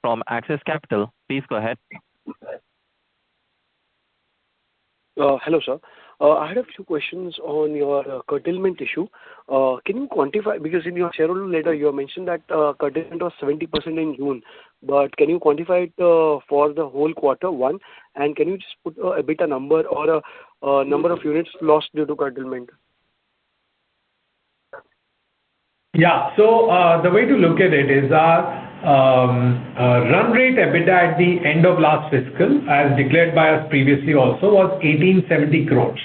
From Axis Capital, please go ahead. Hello, sir. I had a few questions on your curtailment issue. Can you quantify, because in your shareholder letter, you have mentioned that curtailment was 70% in June, but can you quantify it for the whole quarter, one? And can you just put a EBITDA number or a number of units lost due to curtailment? Yeah, so the way to look at it is our run rate EBITDA at the end of last fiscal, as declared by us previously also, was 1870 crores.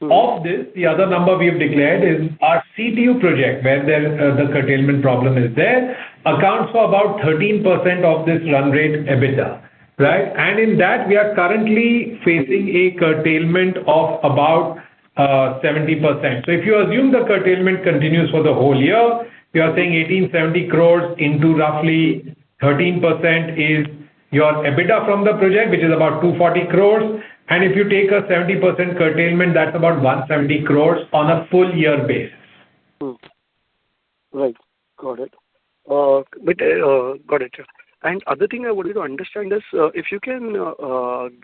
Of this, the other number we have declared is our CTU project, where the curtailment problem is there, accounts for about 13% of this run rate EBITDA, right? And in that, we are currently facing a curtailment of about 70%. So if you assume the curtailment continues for the whole year, you are saying 1870 crores into roughly 13% is your EBITDA from the project, which is about 240 crores. And if you take a 70% curtailment, that's about 170 crores on a full year basis. Right. Got it. Got it. And other thing I wanted to understand is if you can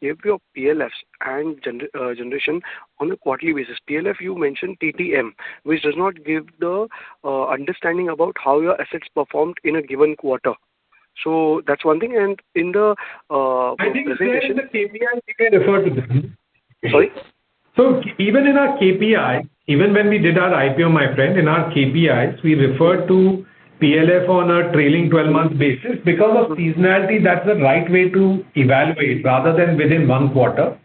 give your PLFs and generation on a quarterly basis. PLF, you mentioned TTM, which does not give the understanding about how your assets performed in a given quarter. So that's one thing. And in the I think it's there in the KPI, you can refer to this. Sorry? So even in our KPI, even when we did our IPO, my friend, in our KPIs, we referred to PLF on a trailing 12-month basis because of seasonality. That's the right way to evaluate rather than within one quarter.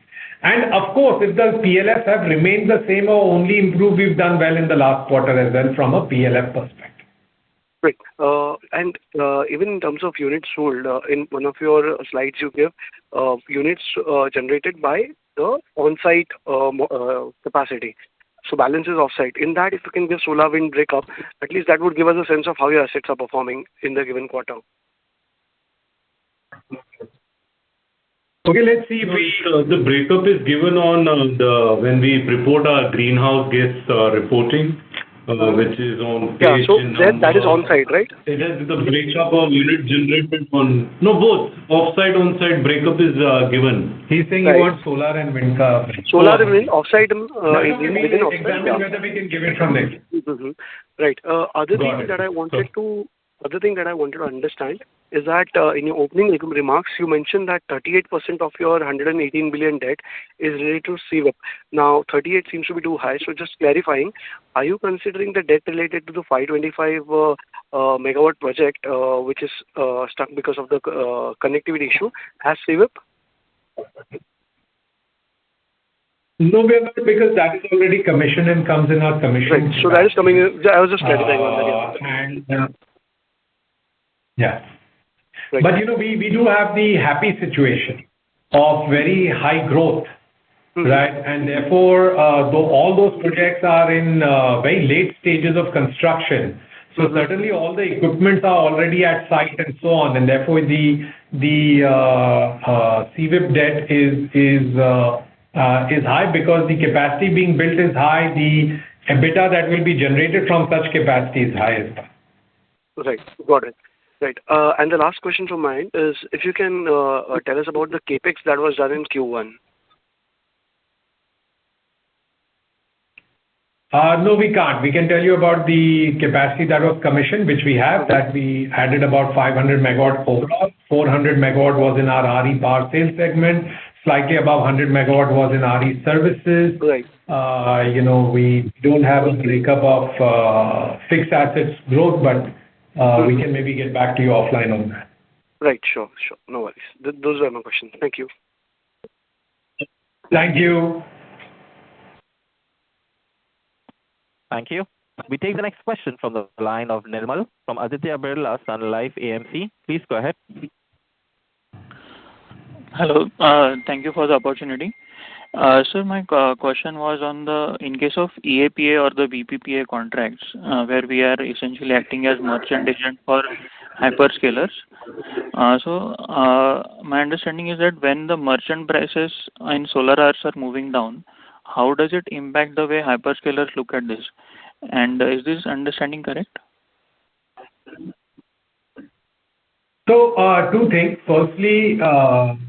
And of course, if the PLFs have remained the same or only improved, we've done well in the last quarter as well from a PLF perspective. Right. And even in terms of units sold, in one of your slides you give units generated by the on-site capacity. So balance is off-site. In that, if you can give solar wind breakup, at least that would give us a sense of how your assets are performing in the given quarter. Okay, let's see if the breakup is given on when we report our greenhouse gas reporting, which is on page. Yeah, so that is on-site, right? It has the breakup of unit generated on. No, both off-site, on-site breakup is given. He's saying he wants solar and wind. Solar and wind, off-site within off-site. Examine whether we can give it from there. Right. Other thing that I wanted to understand is that in your opening remarks, you mentioned that 38% of your 118 billion debt is related to CWIP. Now, 38 seems to be too high. So just clarifying, are you considering the debt related to the 525 megawatt project, which is stuck because of the connectivity issue, as CWIP? No, we are not, because that is already commissioned and comes in our commission. Right. So that is coming in. I was just clarifying on that. Yeah. Right. But we do have the happy situation of very high growth, right? And therefore, though all those projects are in very late stages of construction, so certainly all the equipments are already at site and so on, and therefore the CWIP debt is high because the capacity being built is high. The EBITDA that will be generated from such capacity is high as well. Right. Got it. Right. And the last question from mine is if you can tell us about the capex that was done in Q1. No, we can't. We can tell you about the capacity that was commissioned, which we have, that we added about 500 megawatt overall. 400 megawatt was in our RE power sales segment. Slightly above 100 megawatt was in RE services. Right. We don't have a breakup of fixed assets growth, but we can maybe get back to you offline on that. Right. Sure. No worries. Those were my questions. Thank you. Thank you. Thank you. We take the next question from the line of Nirmal from Aditya Birla Sun Life AMC. Please go ahead. Hello. Thank you for the opportunity. Sir, my question was in case of EAPA or the BPPA contracts, where we are essentially acting as merchant agent for hyperscalers. So my understanding is that when the merchant prices in solar hours are moving down, how does it impact the way hyperscalers look at this? And is this understanding correct? So two things. Firstly,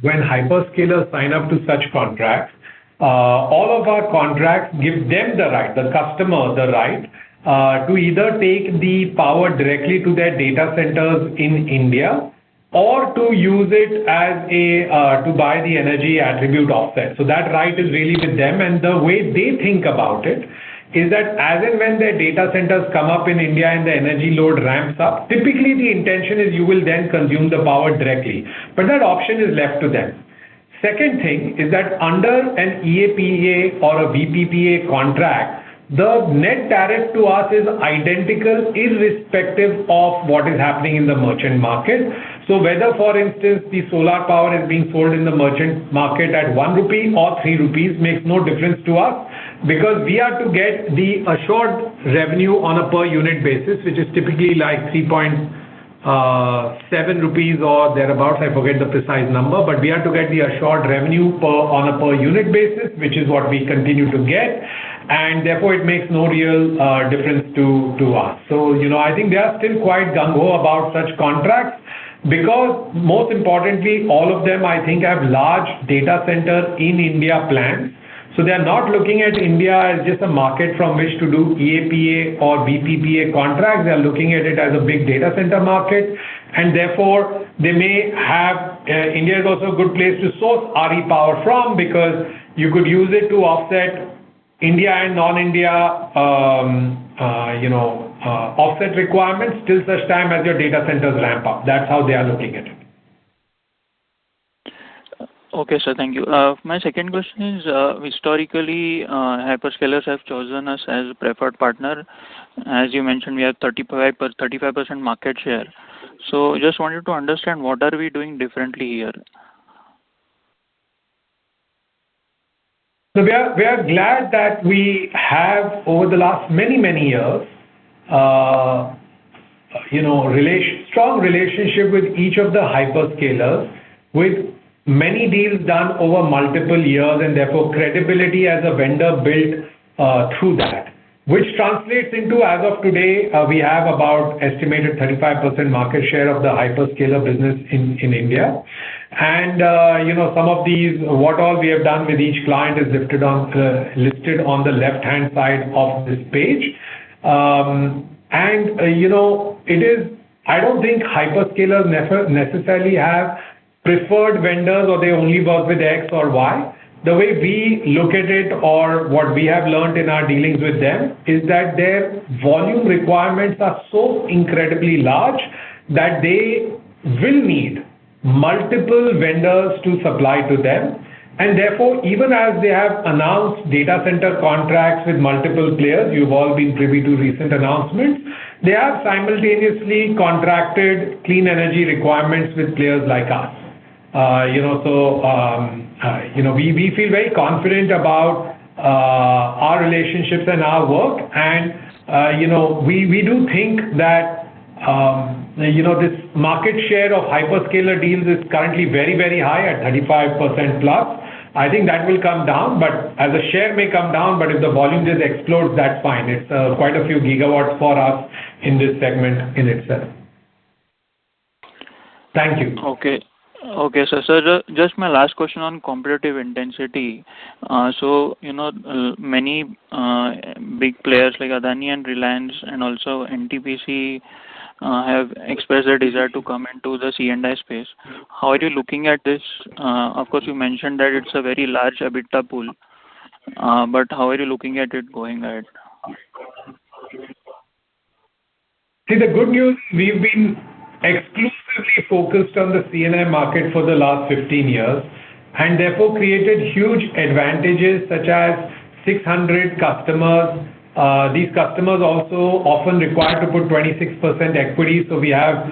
when hyperscalers sign up to such contracts, all of our contracts give them the right, the customer the right, to either take the power directly to their data centers in India or to use it as to buy the energy attribute offset. So that right is really with them, and the way they think about it is that as and when their data centers come up in India and the energy load ramps up, typically the intention is you will then consume the power directly. But that option is left to them. Second thing is that under an EAPA or a BPPA contract, the net tariff to us is identical irrespective of what is happening in the merchant market. So whether, for instance, the solar power is being sold in the merchant market at 1 rupee or 3 rupees makes no difference to us, because we are to get the assured revenue on a per unit basis, which is typically like 3.7 rupees or thereabouts. I forget the precise number, but we are to get the assured revenue on a per unit basis, which is what we continue to get. And therefore, it makes no real difference to us. So, I think they are still quite gung-ho about such contracts, because most importantly, all of them, I think, have large data center in India plans. So they are not looking at India as just a market from which to do EAPA or BPPA contracts. They are looking at it as a big data center market, and therefore they may have India is also a good place to source RE power from, because you could use it to offset India and non-India, offset requirements till such time as your data centers ramp up. That's how they are looking at it. Okay, sir. Thank you. My second question is, historically, hyperscalers have chosen us as a preferred partner. As you mentioned, we have 35% market share. So just wanted to understand what are we doing differently here? So we are glad that we have, over the last many years, strong relationship with each of the hyperscalers, with many deals done over multiple years, and therefore credibility as a vendor built through that, which translates into, as of today, we have about estimated 35% market share of the hyperscaler business in India. And some of these, what all we have done with each client is listed on the left-hand side of this page. It is, I don't think hyperscalers necessarily have preferred vendors or they only work with X or Y. The way we look at it, or what we have learned in our dealings with them, is that their volume requirements are so incredibly large that they will need multiple vendors to supply to them. And therefore, even as they have announced data center contracts with multiple players, you've all been privy to recent announcements, they have simultaneously contracted clean energy requirements with players like us. We feel very confident about our relationships and our work, and we do think that this market share of hyperscaler deals is currently very high at 35% plus. I think that will come down, but as a share may come down, but if the volume just explodes, that's fine. It's quite a few gigawatts for us in this segment in itself. Thank you. Okay, sir. So just my last question on competitive intensity. Many big players like Adani and Reliance and also NTPC have expressed their desire to come into the C&I space. How are you looking at this? Of course, you mentioned that it's a very large EBITDA pool, but how are you looking at it going ahead? See, the good news, we've been exclusively focused on the C&I market for the last 15 years, and therefore created huge advantages such as 600 customers. These customers also often require to put 26% equity, so we have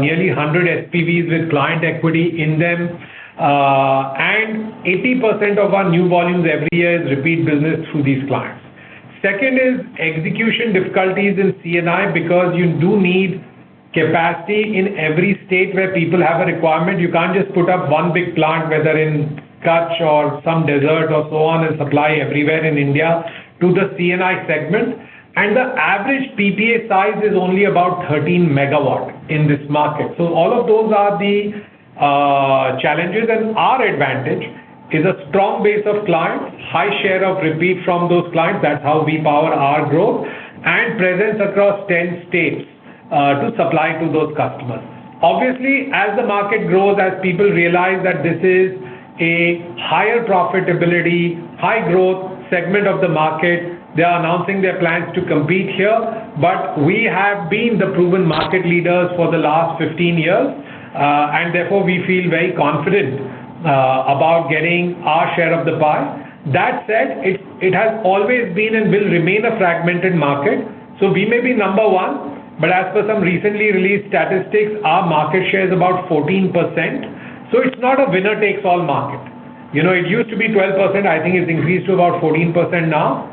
nearly 100 SPVs with client equity in them. And 80% of our new volumes every year is repeat business through these clients. Second is execution difficulties in C&I, because you do need capacity in every state where people have a requirement. You can't just put up one big plant, whether in Kutch or some desert or so on, and supply everywhere in India to the C&I segment. And the average PPA size is only about 13 megawatt in this market. So all of those are the challenges, and our advantage is a strong base of clients, high share of repeat from those clients. That's how we power our growth, and presence across 10 states to supply to those customers. Obviously, as the market grows, as people realize that this is a higher profitability, high growth segment of the market, they are announcing their plans to compete here. But we have been the proven market leaders for the last 15 years, and therefore we feel very confident about getting our share of the pie. That said, it has always been and will remain a fragmented market. So we may be number one, but as per some recently released statistics, our market share is about 14%. So it's not a winner-takes-all market. It used to be 12%. I think it's increased to about 14% now.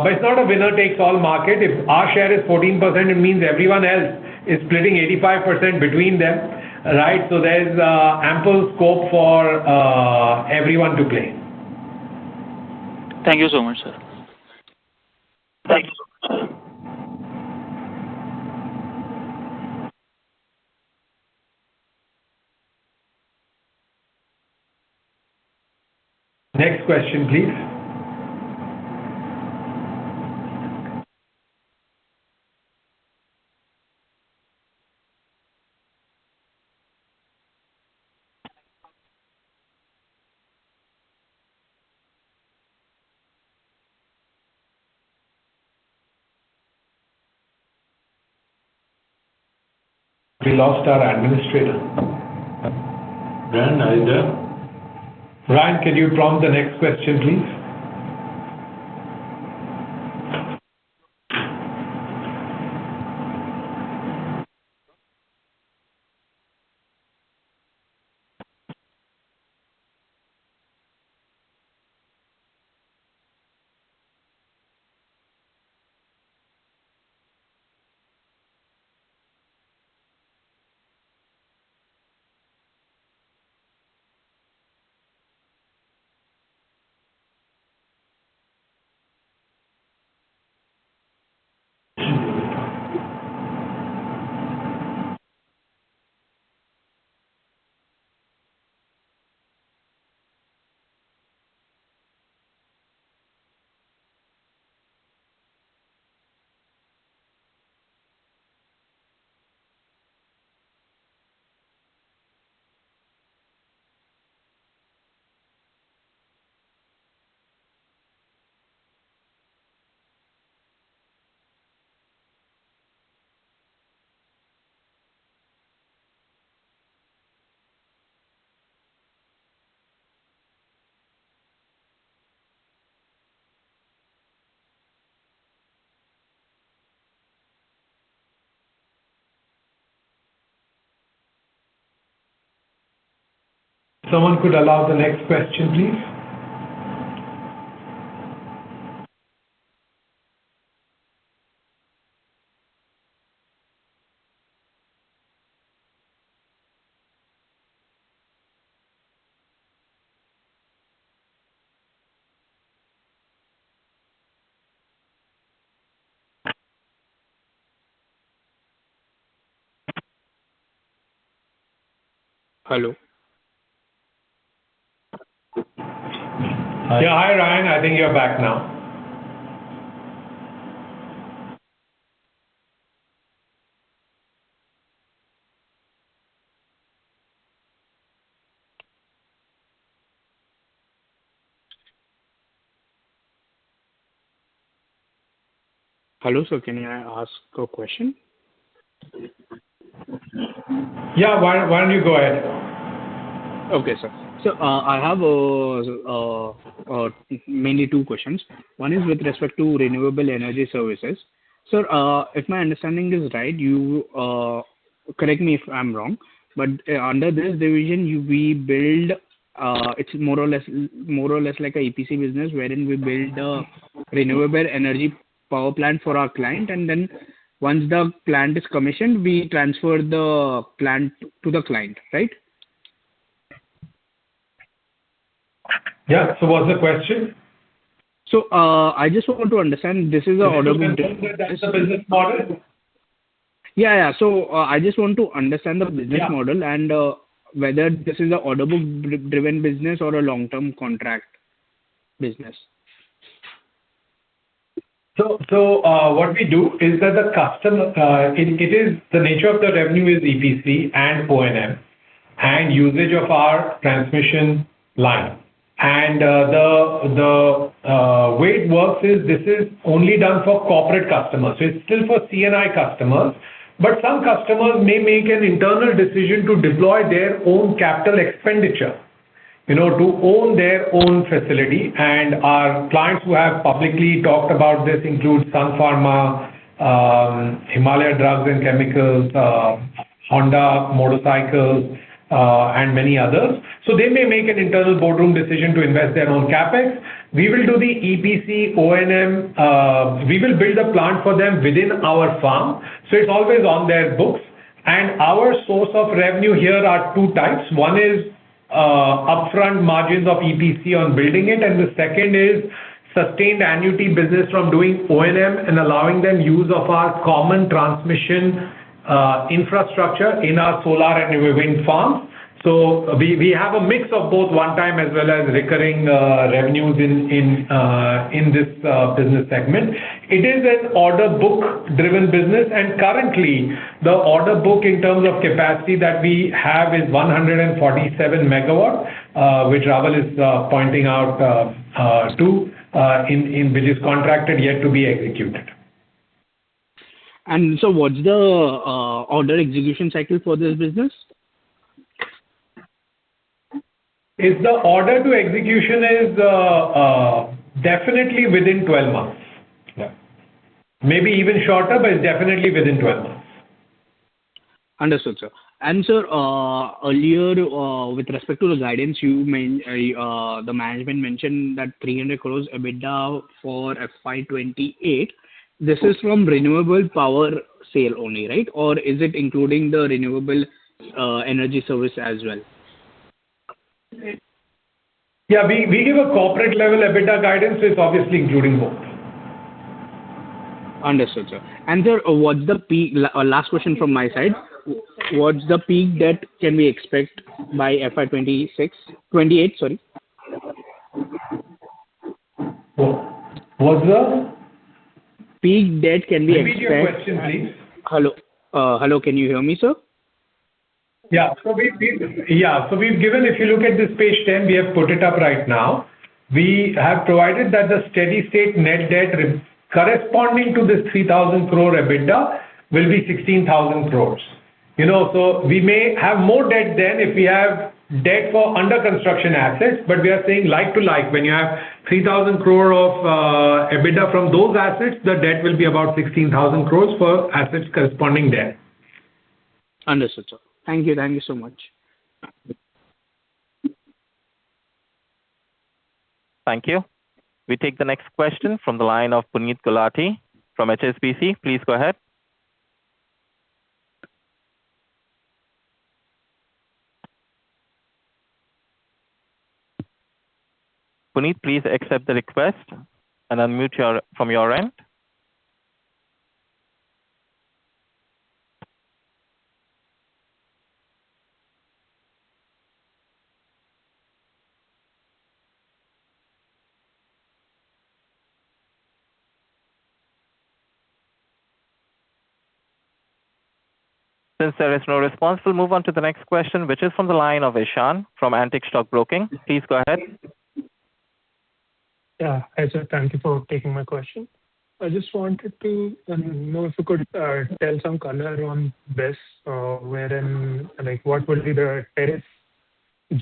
But it's not a winner-takes-all market. If our share is 14%, it means everyone else is splitting 85% between them, right? So there's ample scope for everyone to play. Thank you so much, sir. Thank you. Next question, please. We lost our administrator. Ryan, are you there? Ryan, can you prompt the next question, please? Someone could allow the next question, please. Hello. Yeah, hi Ryan, I think you're back now. Hello, sir. Can I ask a question? Yeah, why don't you go ahead? Okay, sir. So I have mainly two questions. One is with respect to renewable energy services. Sir, if my understanding is right, you correct me if I'm wrong, but under this division, we build. It's more or less like a EPC business wherein we build a renewable energy power plant for our client, and then once the plant is commissioned, we transfer the plant to the client, right? Yeah, so what's the question? So I just want to understand, this is a order book. That's the business model? Yeah. So I just want to understand the business model and whether this is a order book driven business or a long-term contract business. So what we do is that the customer, it is the nature of the revenue is EPC and O&M and usage of our transmission line. And the way it works is this is only done for corporate customers. So it's still for C&I customers, but some customers may make an internal decision to deploy their own capital expenditure, to own their own facility. And our clients who have publicly talked about this include Sun Pharma, Himalaya Drugs and Chemicals, Honda Motorcycles, and many others. So they may make an internal boardroom decision to invest their own capex. We will do the EPC, O&M, we will build a plant for them within our farm. So it's always on their books. And our source of revenue here are two types. One is upfront margins of EPC on building it, and the second is sustained annuity business from doing O&M and allowing them use of our common transmission infrastructure in our solar and wind farms. So we have a mix of both one-time as well as recurring revenues in this business segment. It is an order book driven business, and currently the order book in terms of capacity that we have is 147 megawatt, which Raval is pointing out in which is contracted yet to be executed. What's the order execution cycle for this business? The order to execution is definitely within 12 months. Yeah. Maybe even shorter, but it's definitely within 12 months. Understood, sir. Sir, earlier, with respect to the guidance, the management mentioned that 300 crores EBITDA for FY28. This is from renewable power sale only, right? Or is it including the renewable energy service as well? Yeah, we give a corporate level EBITDA guidance, so it's obviously including both. Understood, sir. Sir, what's the peak, last question from my side. What's the peak debt can we expect by FY28, sorry? What's the? Peak debt can we expect? Repeat your question, please. Hello, can you hear me, sir? Yeah. So we've given, if you look at this page 10, we have put it up right now. We have provided that the steady state net debt corresponding to this 3,000 crore EBITDA will be 16,000 crores. So we may have more debt then if we have debt for under construction assets, but we are saying like to like, when you have 3,000 crore of EBITDA from those assets, the debt will be about 16,000 crores for assets corresponding there. Understood, sir. Thank you so much. Thank you. We take the next question from the line of Puneet Gulati from HSBC. Please go ahead. Puneet, please accept the request and unmute from your end. Since there is no response, we'll move on to the next question, which is from the line of Ishan from Antique Stock Broking. Please go ahead. Yeah. Hi, sir. Thank you for taking my question. I just wanted to know if you could tell some color on BESS, wherein, what will be the tariff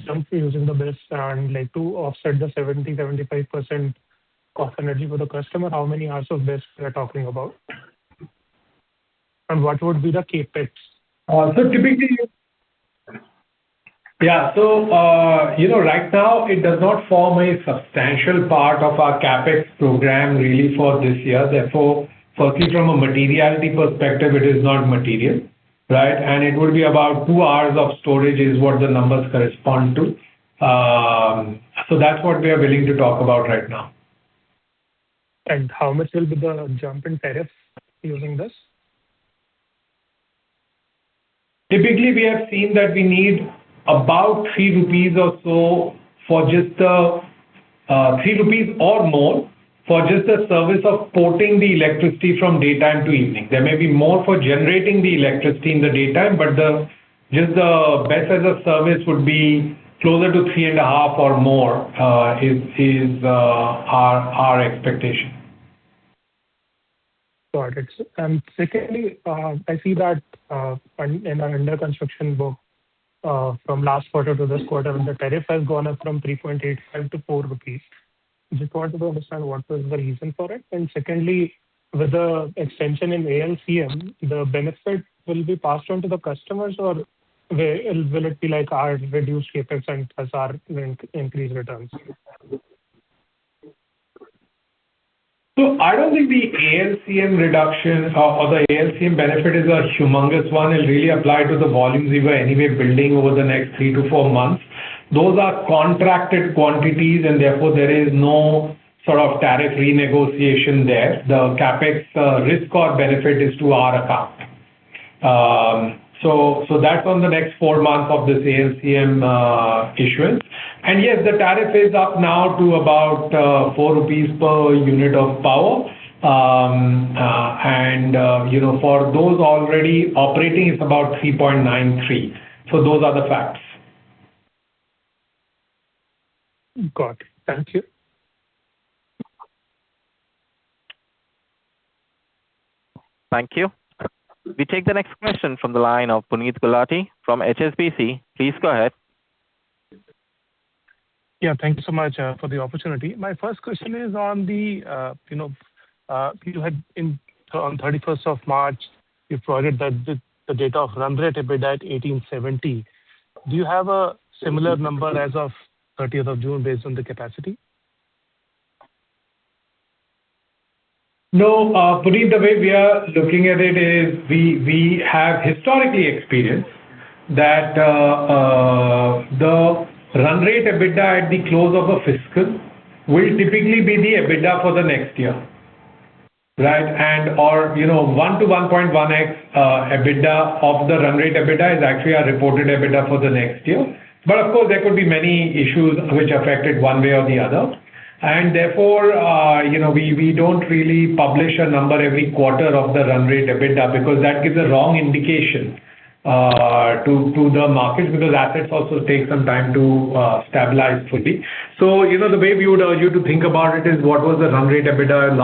jump using the BESS and to offset the 70%-75% of energy for the customer, how many hours of BESS we are talking about? And what would be the CapEx? Right now it does not form a substantial part of our CapEx program really for this year. Therefore, firstly, from a materiality perspective, it is not material, right? And it would be about 2 hours of storage is what the numbers correspond to. So that's what we are willing to talk about right now. And how much will be the jump in tariff using this? Typically, we have seen that we need about 3 rupees or so for just the 3 rupees or more for just the service of porting the electricity from daytime to evening. There may be more for generating the electricity in the daytime, but just the BESS as a service would be closer to 3.5 or more is our expectation. Got it. And secondly, I see that in our under construction book, from last quarter to this quarter, the tariff has gone up from 3.85 to 4 rupees. Just wanted to understand what was the reason for it. And secondly, with the extension in ALCM, the benefit will be passed on to the customers, or will it be like our reduced CapEx and thus our increased returns? So I don't think the ALCM reduction or the ALCM benefit is a humongous one. It'll really apply to the volumes we were anyway building over the next 3 to 4 months. Those are contracted quantities, and therefore there is no sort of tariff renegotiation there. The CapEx risk or benefit is to our account. So that's on the next 4 months of this ALCM issuance. And yes, the tariff is up now to about 4 rupees per unit of power. For those already operating, it's about 3.93. So those are the facts. Got it. Thank you. Thank you. We take the next question from the line of Puneet Gulati from HSBC. Please go ahead. Yeah, thank you so much for the opportunity. My first question is on the, you had on 31st of March, you provided the data of run rate EBITDA at 1,870. Do you have a similar number as of 30th of June based on the capacity? No, Puneet, the way we are looking at it is we have historically experienced that the run rate EBITDA at the close of a fiscal will typically be the EBITDA for the next year, right? And or 1 to 1.1x EBITDA of the run rate EBITDA is actually our reported EBITDA for the next year. But of course, there could be many issues which affected one way or the other. And therefore, we don't really publish a number every quarter of the run rate EBITDA because that gives a wrong indication to the markets, because assets also take some time to stabilize fully. So, the way we would urge you to think about it is what was the run rate EBITDA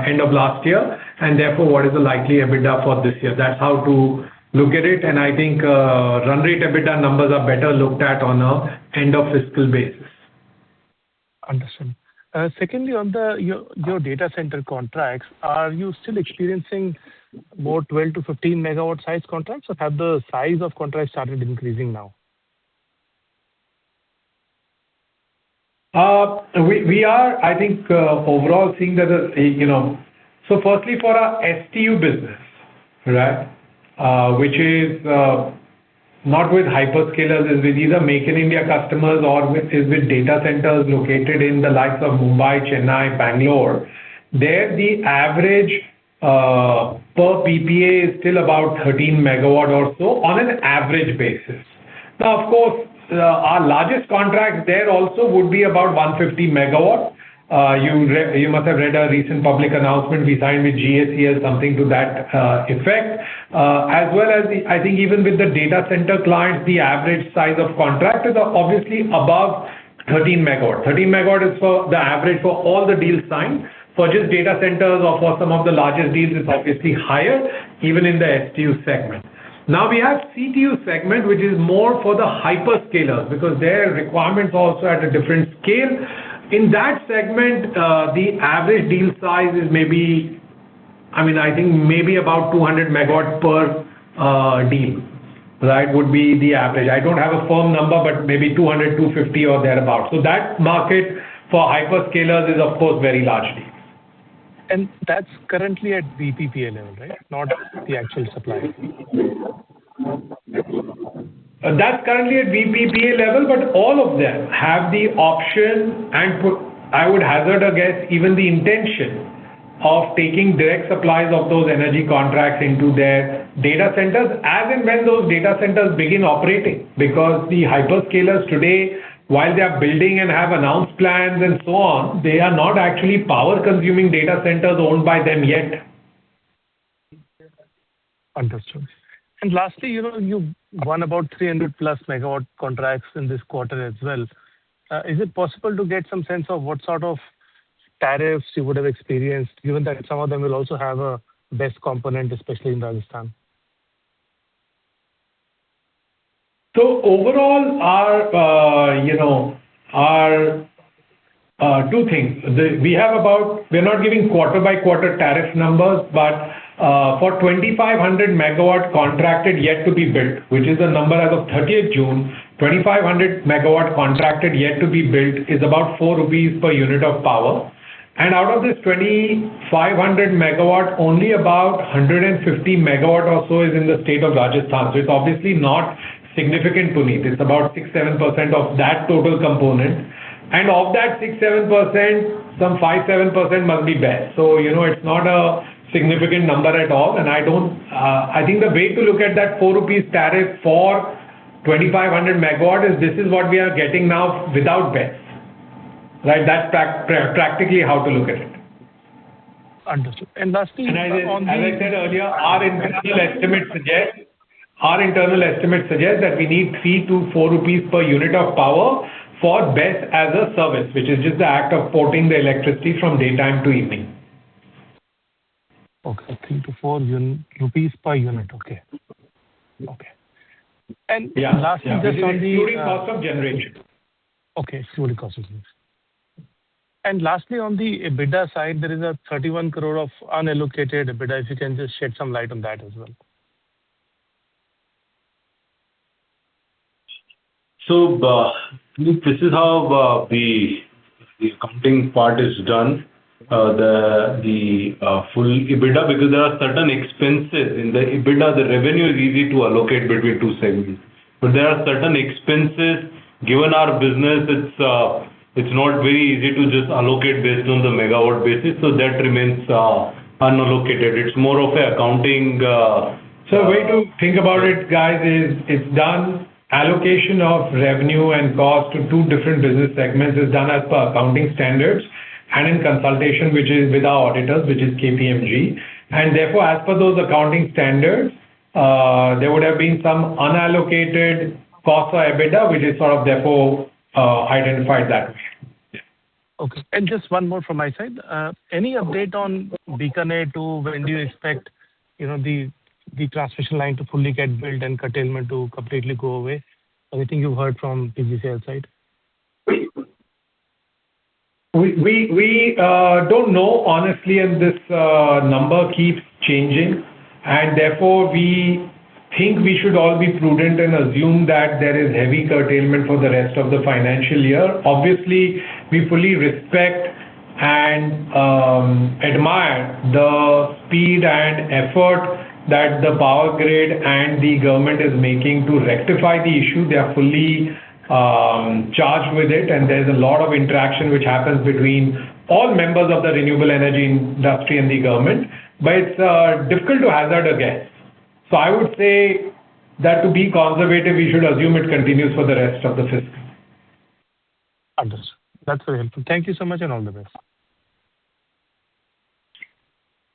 end of last year, and therefore what is the likely EBITDA for this year. That's how to look at it, and I think run rate EBITDA numbers are better looked at on a end of fiscal basis. Understood. Secondly, on your data center contracts, are you still experiencing more 12 to 15 megawatt size contracts, or have the size of contracts started increasing now? We are, I think, overall seeing that, so firstly for our STU business, right, which is not with hyperscalers, is with either Make in India customers or is with data centers located in the likes of Mumbai, Chennai, Bangalore. There, the average per PPA is still about 13 megawatt or so on an average basis. Now, of course, our largest contracts there also would be about 150 megawatt. You must have read a recent public announcement we signed with GACL, something to that effect. As well as, I think even with the data center clients, the average size of contract is obviously above 13 megawatt. 13 megawatt is for the average for all the deals signed. For just data centers or for some of the largest deals, it's obviously higher, even in the STU segment. Now we have CTU segment, which is more for the hyperscalers, because their requirements also at a different scale. In that segment, the average deal size is maybe, I think maybe about 200 megawatt per deal, right, would be the average. I don't have a firm number, but maybe 200, 250 or thereabout. So that market for hyperscalers is, of course, very large deals. And that's currently at VPPA level, right? Not the actual supply. That's currently at VPPA level, but all of them have the option and I would hazard a guess, even the intention of taking direct supplies of those energy contracts into their data centers as and when those data centers begin operating. Because the hyperscalers today, while they are building and have announced plans and so on, they are not actually power consuming data centers owned by them yet. Understood. And lastly, you won about 300 plus megawatt contracts in this quarter as well. Is it possible to get some sense of what sort of tariffs you would have experienced, given that some of them will also have a BESS component, especially in Rajasthan? So overall, our two things. We're not giving quarter by quarter tariff numbers, but for 2,500 megawatt contracted yet to be built, which is the number as of 30th June, 2,500 megawatt contracted yet to be built is about 4 rupees per unit of power. And out of this 2,500 megawatt, only about 150 megawatt or so is in the state of Rajasthan. So it's obviously not significant, Puneet. It's about 6-7% of that total component. And of that 6-7%, some 5-7% must be BESS. So, it's not a significant number at all. And I think the way to look at that 4 rupees tariff for 2,500 megawatt is this is what we are getting now without BESS. Right? That's practically how to look at it. Understood. And lastly, as I said earlier, our internal estimates suggest that we need 3 to 4 rupees per unit of power for BESS as a service, which is just the act of porting the electricity from daytime to evening. Okay. 3 to 4 rupees per unit. Okay. And lastly, just on the excluding cost of generation. Okay, excluding cost of generation. And lastly, on the EBITDA side, there is a 31 crore of unallocated EBITDA. If you can just shed some light on that as well. So, this is how the accounting part is done. The full EBITDA, because there are certain expenses in the EBITDA. The revenue is easy to allocate between two segments, but there are certain expenses. Given our business, it's not very easy to just allocate based on the megawatt basis, so that remains unallocated. It's more of a accounting. So the way to think about it, guys, is it's done. Allocation of revenue and cost to two different business segments is done as per accounting standards and in consultation, which is with our auditors, which is KPMG. And therefore, as per those accounting standards, there would have been some unallocated cost or EBITDA, which is sort of therefore identified that way. Okay. And just one more from my side. Any update on Bikaner 2? When do you expect, the transmission line to fully get built and curtailment to completely go away? Anything you've heard from PGCL side? We don't know, honestly, and this number keeps changing, and therefore we think we should all be prudent and assume that there is heavy curtailment for the rest of the financial year. Obviously, we fully respect and admire the speed and effort that the power grid and the government is making to rectify the issue. They are fully charged with it, and there's a lot of interaction which happens between all members of the renewable energy industry and the government, but it's difficult to hazard a guess. So I would say that to be conservative, we should assume it continues for the rest of the fiscal. Understood. That's very helpful. Thank you so much and all the best.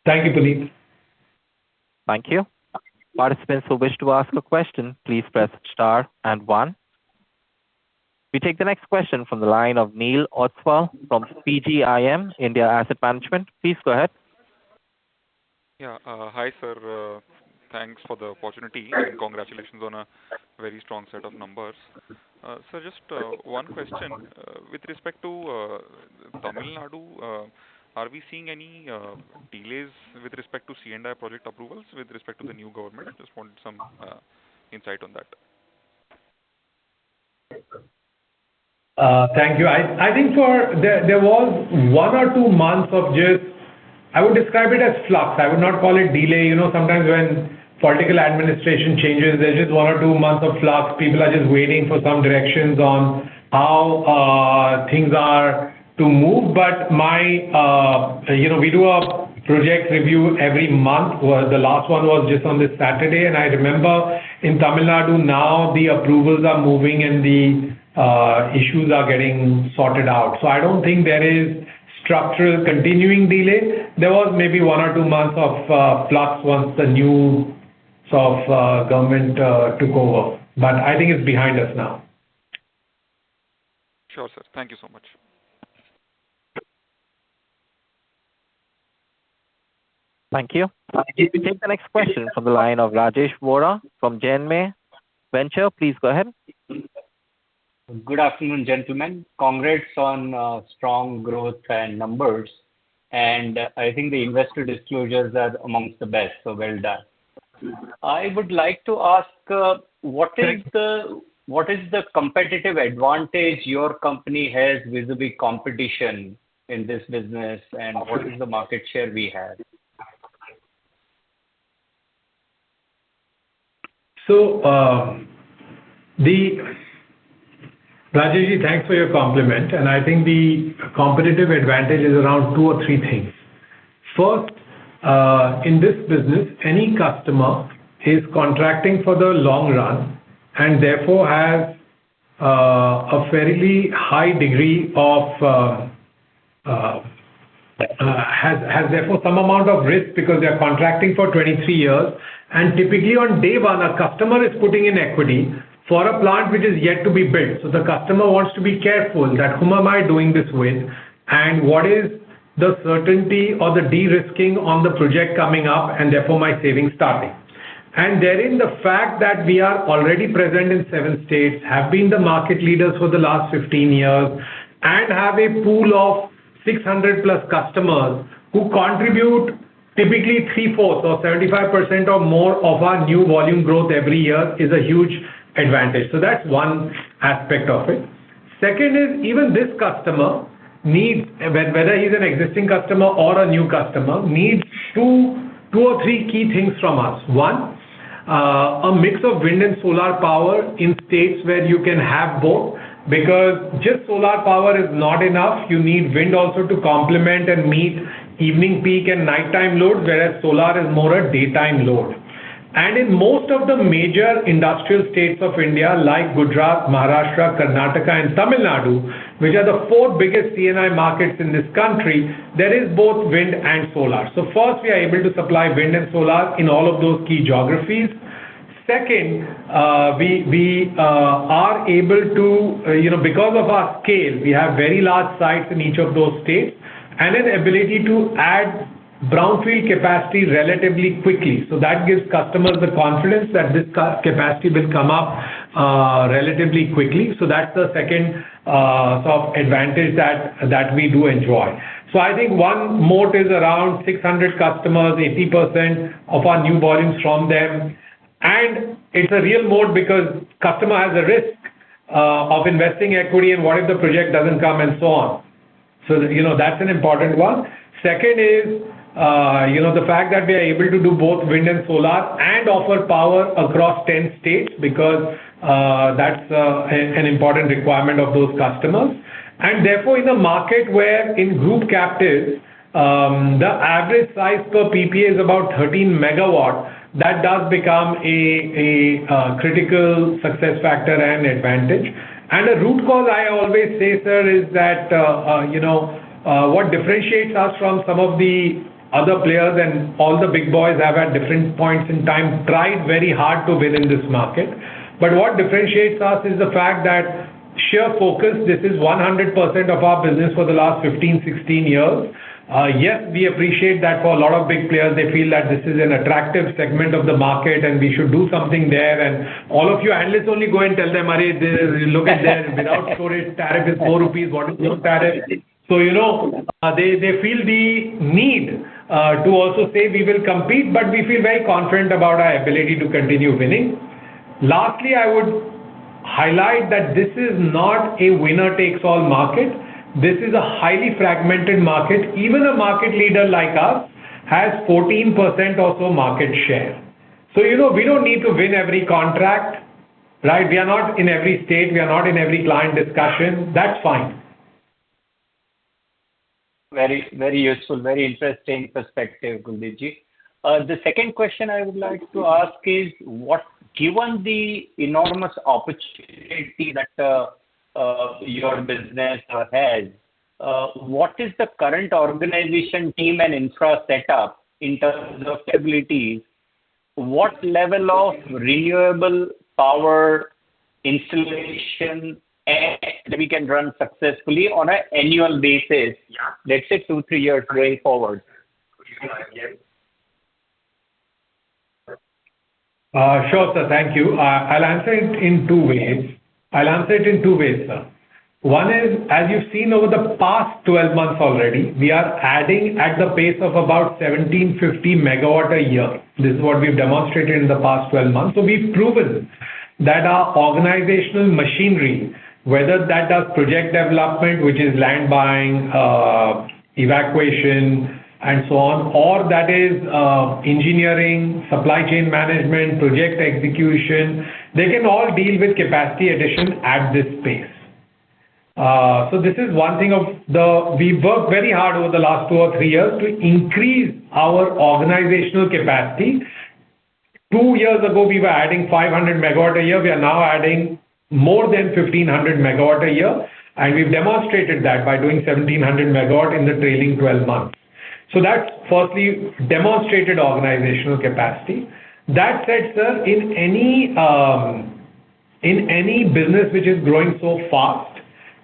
Thank you, Puneet. Thank you. Participants who wish to ask a question, please press star and 1. We take the next question from the line of Neil Otswal from PGIM India Asset Management. Please go ahead. Yeah. Hi, sir. Thanks for the opportunity and congratulations on a very strong set of numbers. So just one question. With respect to Tamil Nadu, are we seeing any delays with respect to C&I project approvals with respect to the new government? Just wanted some insight on that. Thank you. I think there was 1 or 2 months of just, I would describe it as flux. I would not call it delay. Sometimes when political administration changes, there's just 1 or 2 months of flux. People are just waiting for some directions on how things are to move. But we do a project review every month. The last one was just on this Saturday, and I remember in Tamil Nadu now the approvals are moving and the issues are getting sorted out. So I don't think there is structural continuing delay. There was maybe 1 or 2 months of flux once the new sort of government took over. But I think it's behind us now. Sure, sir. Thank you so much. Thank you. We take the next question from the line of Rajesh Vora from Janmay Venture. Please go ahead. Good afternoon, gentlemen. Congrats on strong growth and numbers. And I think the investor disclosures are amongst the best, so well done. I would like to ask, what is the competitive advantage your company has vis-a-vis competition in this business, and what is the market share we have? So, Rajesh, thanks for your compliment. And I think the competitive advantage is around 2 or 3 things. First, in this business, any customer is contracting for the long run and therefore has a fairly high degree of has therefore some amount of risk because they are contracting for 23 years. And typically on day 1, a customer is putting in equity for a plant which is yet to be built. So the customer wants to be careful that whom am I doing this with and what is the certainty or the de-risking on the project coming up and therefore my savings starting. And therein the fact that we are already present in 7 states, have been the market leaders for the last 15 years, and have a pool of 600 plus customers who contribute typically 3/4 or 75% or more of our new volume growth every year is a huge advantage. So that's one aspect of it. Second is even this customer needs, whether he's an existing customer or a new customer, needs two or three key things from us. One, a mix of wind and solar power in states where you can have both, because just solar power is not enough. You need wind also to complement and meet evening peak and nighttime loads, whereas solar is more a daytime load. And in most of the major industrial states of India, like Gujarat, Maharashtra, Karnataka, and Tamil Nadu, which are the 4 biggest C&I markets in this country, there is both wind and solar. So first, we are able to supply wind and solar in all of those key geographies. Second, we are able to, because of our scale, we have very large sites in each of those states and an ability to add brownfield capacity relatively quickly. So that gives customers the confidence that this capacity will come up relatively quickly. So that's the second sort of advantage that we do enjoy. So I think one moat is around 600 customers, 80% of our new volumes from them. And it's a real moat because customer has a risk of investing equity and what if the project doesn't come and so on. So, that's an important one. Second is, the fact that we are able to do both wind and solar and offer power across 10 states because that's an important requirement of those customers. And therefore, in a market where in group captives, the average size per PPA is about 13 megawatt, that does become a critical success factor and advantage. And a root cause I always say, sir, is that, what differentiates us from some of the other players, and all the big boys have at different points in time tried very hard to win in this market. But what differentiates us is the fact that sheer focus, this is 100% of our business for the last 15, 16 years. Yes, we appreciate that for a lot of big players, they feel that this is an attractive segment of the market and we should do something there. And all of you analysts only go and tell them, look at their without storage tariff is 4 rupees, what is your tariff? So, they feel the need to also say we will compete, but we feel very confident about our ability to continue winning. Lastly, I would highlight that this is not a winner-takes-all market. This is a highly fragmented market. Even a market leader like us has 14% or so market share. So, we don't need to win every contract, right? We are not in every state. We are not in every client discussion. That's fine. Very, very useful, very interesting perspective, Kuldeepji. The second question I would like to ask is, given the enormous opportunity that your business has, what is the current organization team and infra setup in terms of capabilities? What level of renewable power installation that we can run successfully on an annual basis, let's say 2-3 years going forward? Sure, sir. Thank you. I'll answer it in two ways, sir. One is, as you've seen over the past 12 months already, we are adding at the pace of about 1750 megawatt a year. This is what we've demonstrated in the past 12 months. So we've proven that our organizational machinery, whether that does project development, which is land buying, evacuation, and so on, or that is engineering, supply chain management, project execution, they can all deal with capacity addition at this pace. So this is one thing we've worked very hard over the last 2 or 3 years to increase our organizational capacity. 2 years ago, we were adding 500 megawatt a year. We are now adding more than 1500 megawatt a year. And we've demonstrated that by doing 1700 megawatt in the trailing 12 months. So that's firstly demonstrated organizational capacity. That said, sir, in any business which is growing so fast,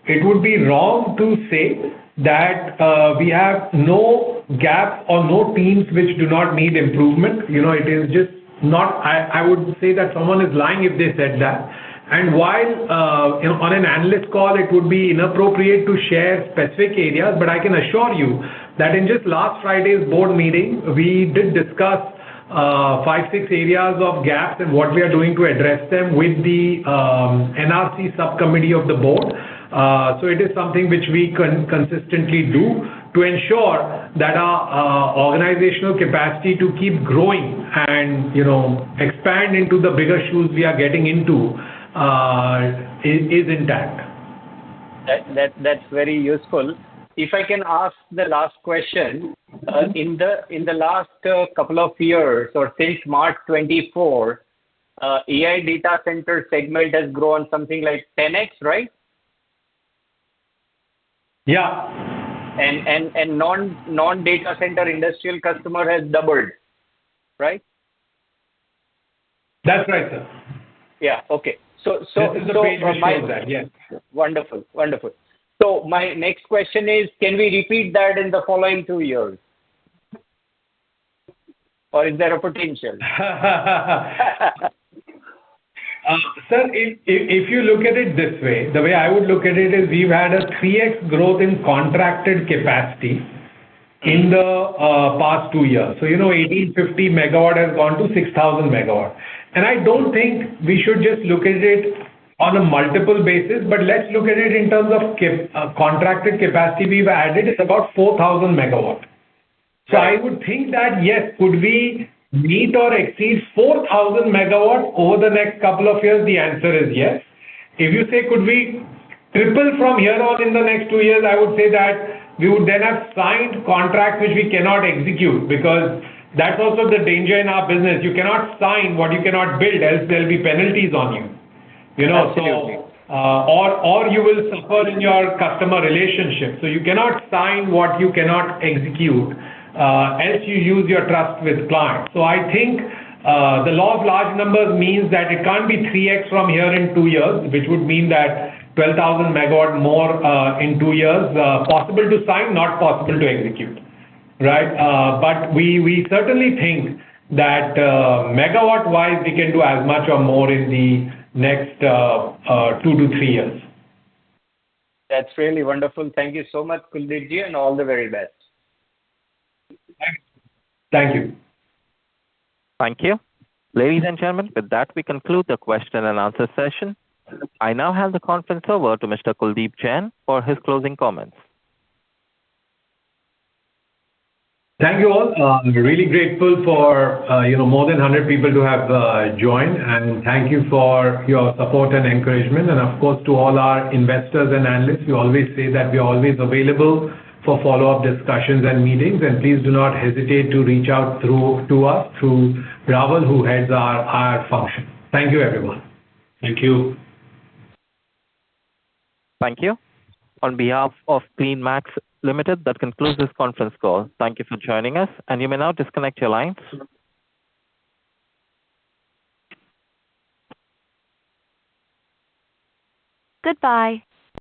it would be wrong to say that we have no gaps or no teams which do not need improvement. It is just not, I would say that someone is lying if they said that. And while on an analyst call, it would be inappropriate to share specific areas, but I can assure you that in just last Friday's board meeting, we did discuss 5-6 areas of gaps and what we are doing to address them with the NRC subcommittee of the board. So it is something which we consistently do to ensure that our organizational capacity to keep growing and expand into the bigger shoes we are getting into is intact. That's very useful. If I can ask the last question, in the last couple of years or since March 24, AI data center segment has grown something like 10x, right? Yeah. And non-data center industrial customer has doubled, right? That's right, sir. Yeah. Okay. So this is the page which shows that. Yes. Wonderful. So my next question is, can we repeat that in the following 2 years? Or is there a potential? Sir, if you look at it this way, the way I would look at it is we've had a 3x growth in contracted capacity in the past 2 years. So, 1850 megawatt has gone to 6,000 megawatt. And I don't think we should just look at it on a multiple basis, but let's look at it in terms of contracted capacity we've added is about 4,000 megawatt. So I would think that, yes, could we meet or exceed 4,000 megawatts over the next couple of years? The answer is yes. If you say, could we triple from here on in the next 2 years, I would say that we would then have signed contracts which we cannot execute, because that's also the danger in our business. You cannot sign what you cannot build, else there'll be penalties on you. Absolutely. Or you will suffer in your customer relationship. So you cannot sign what you cannot execute, else you use your trust with clients. So I think the law of large numbers means that it can't be 3x from here in 2 years, which would mean that 12,000 megawatt more in 2 years, possible to sign, not possible to execute, right? But we certainly think that megawatt-wise, we can do as much or more in the next 2 to 3 years. That's really wonderful. Thank you so much, Kuldeep ji, and all the very best. Thank you. Thank you. Ladies and gentlemen, with that, we conclude the question and answer session. I now hand the conference over to Mr. Kuldeep Jain for his closing comments. Thank you all. Really grateful for more than 100 people to have joined, and thank you for your support and encouragement. And of course, to all our investors and analysts, we always say that we are always available for follow-up discussions and meetings, and please do not hesitate to reach out to us through Raval, who heads our function. Thank you, everyone. Thank you. Thank you. On behalf of CleanMax Limited, that concludes this conference call. Thank you for joining us, and you may now disconnect your lines. Goodbye.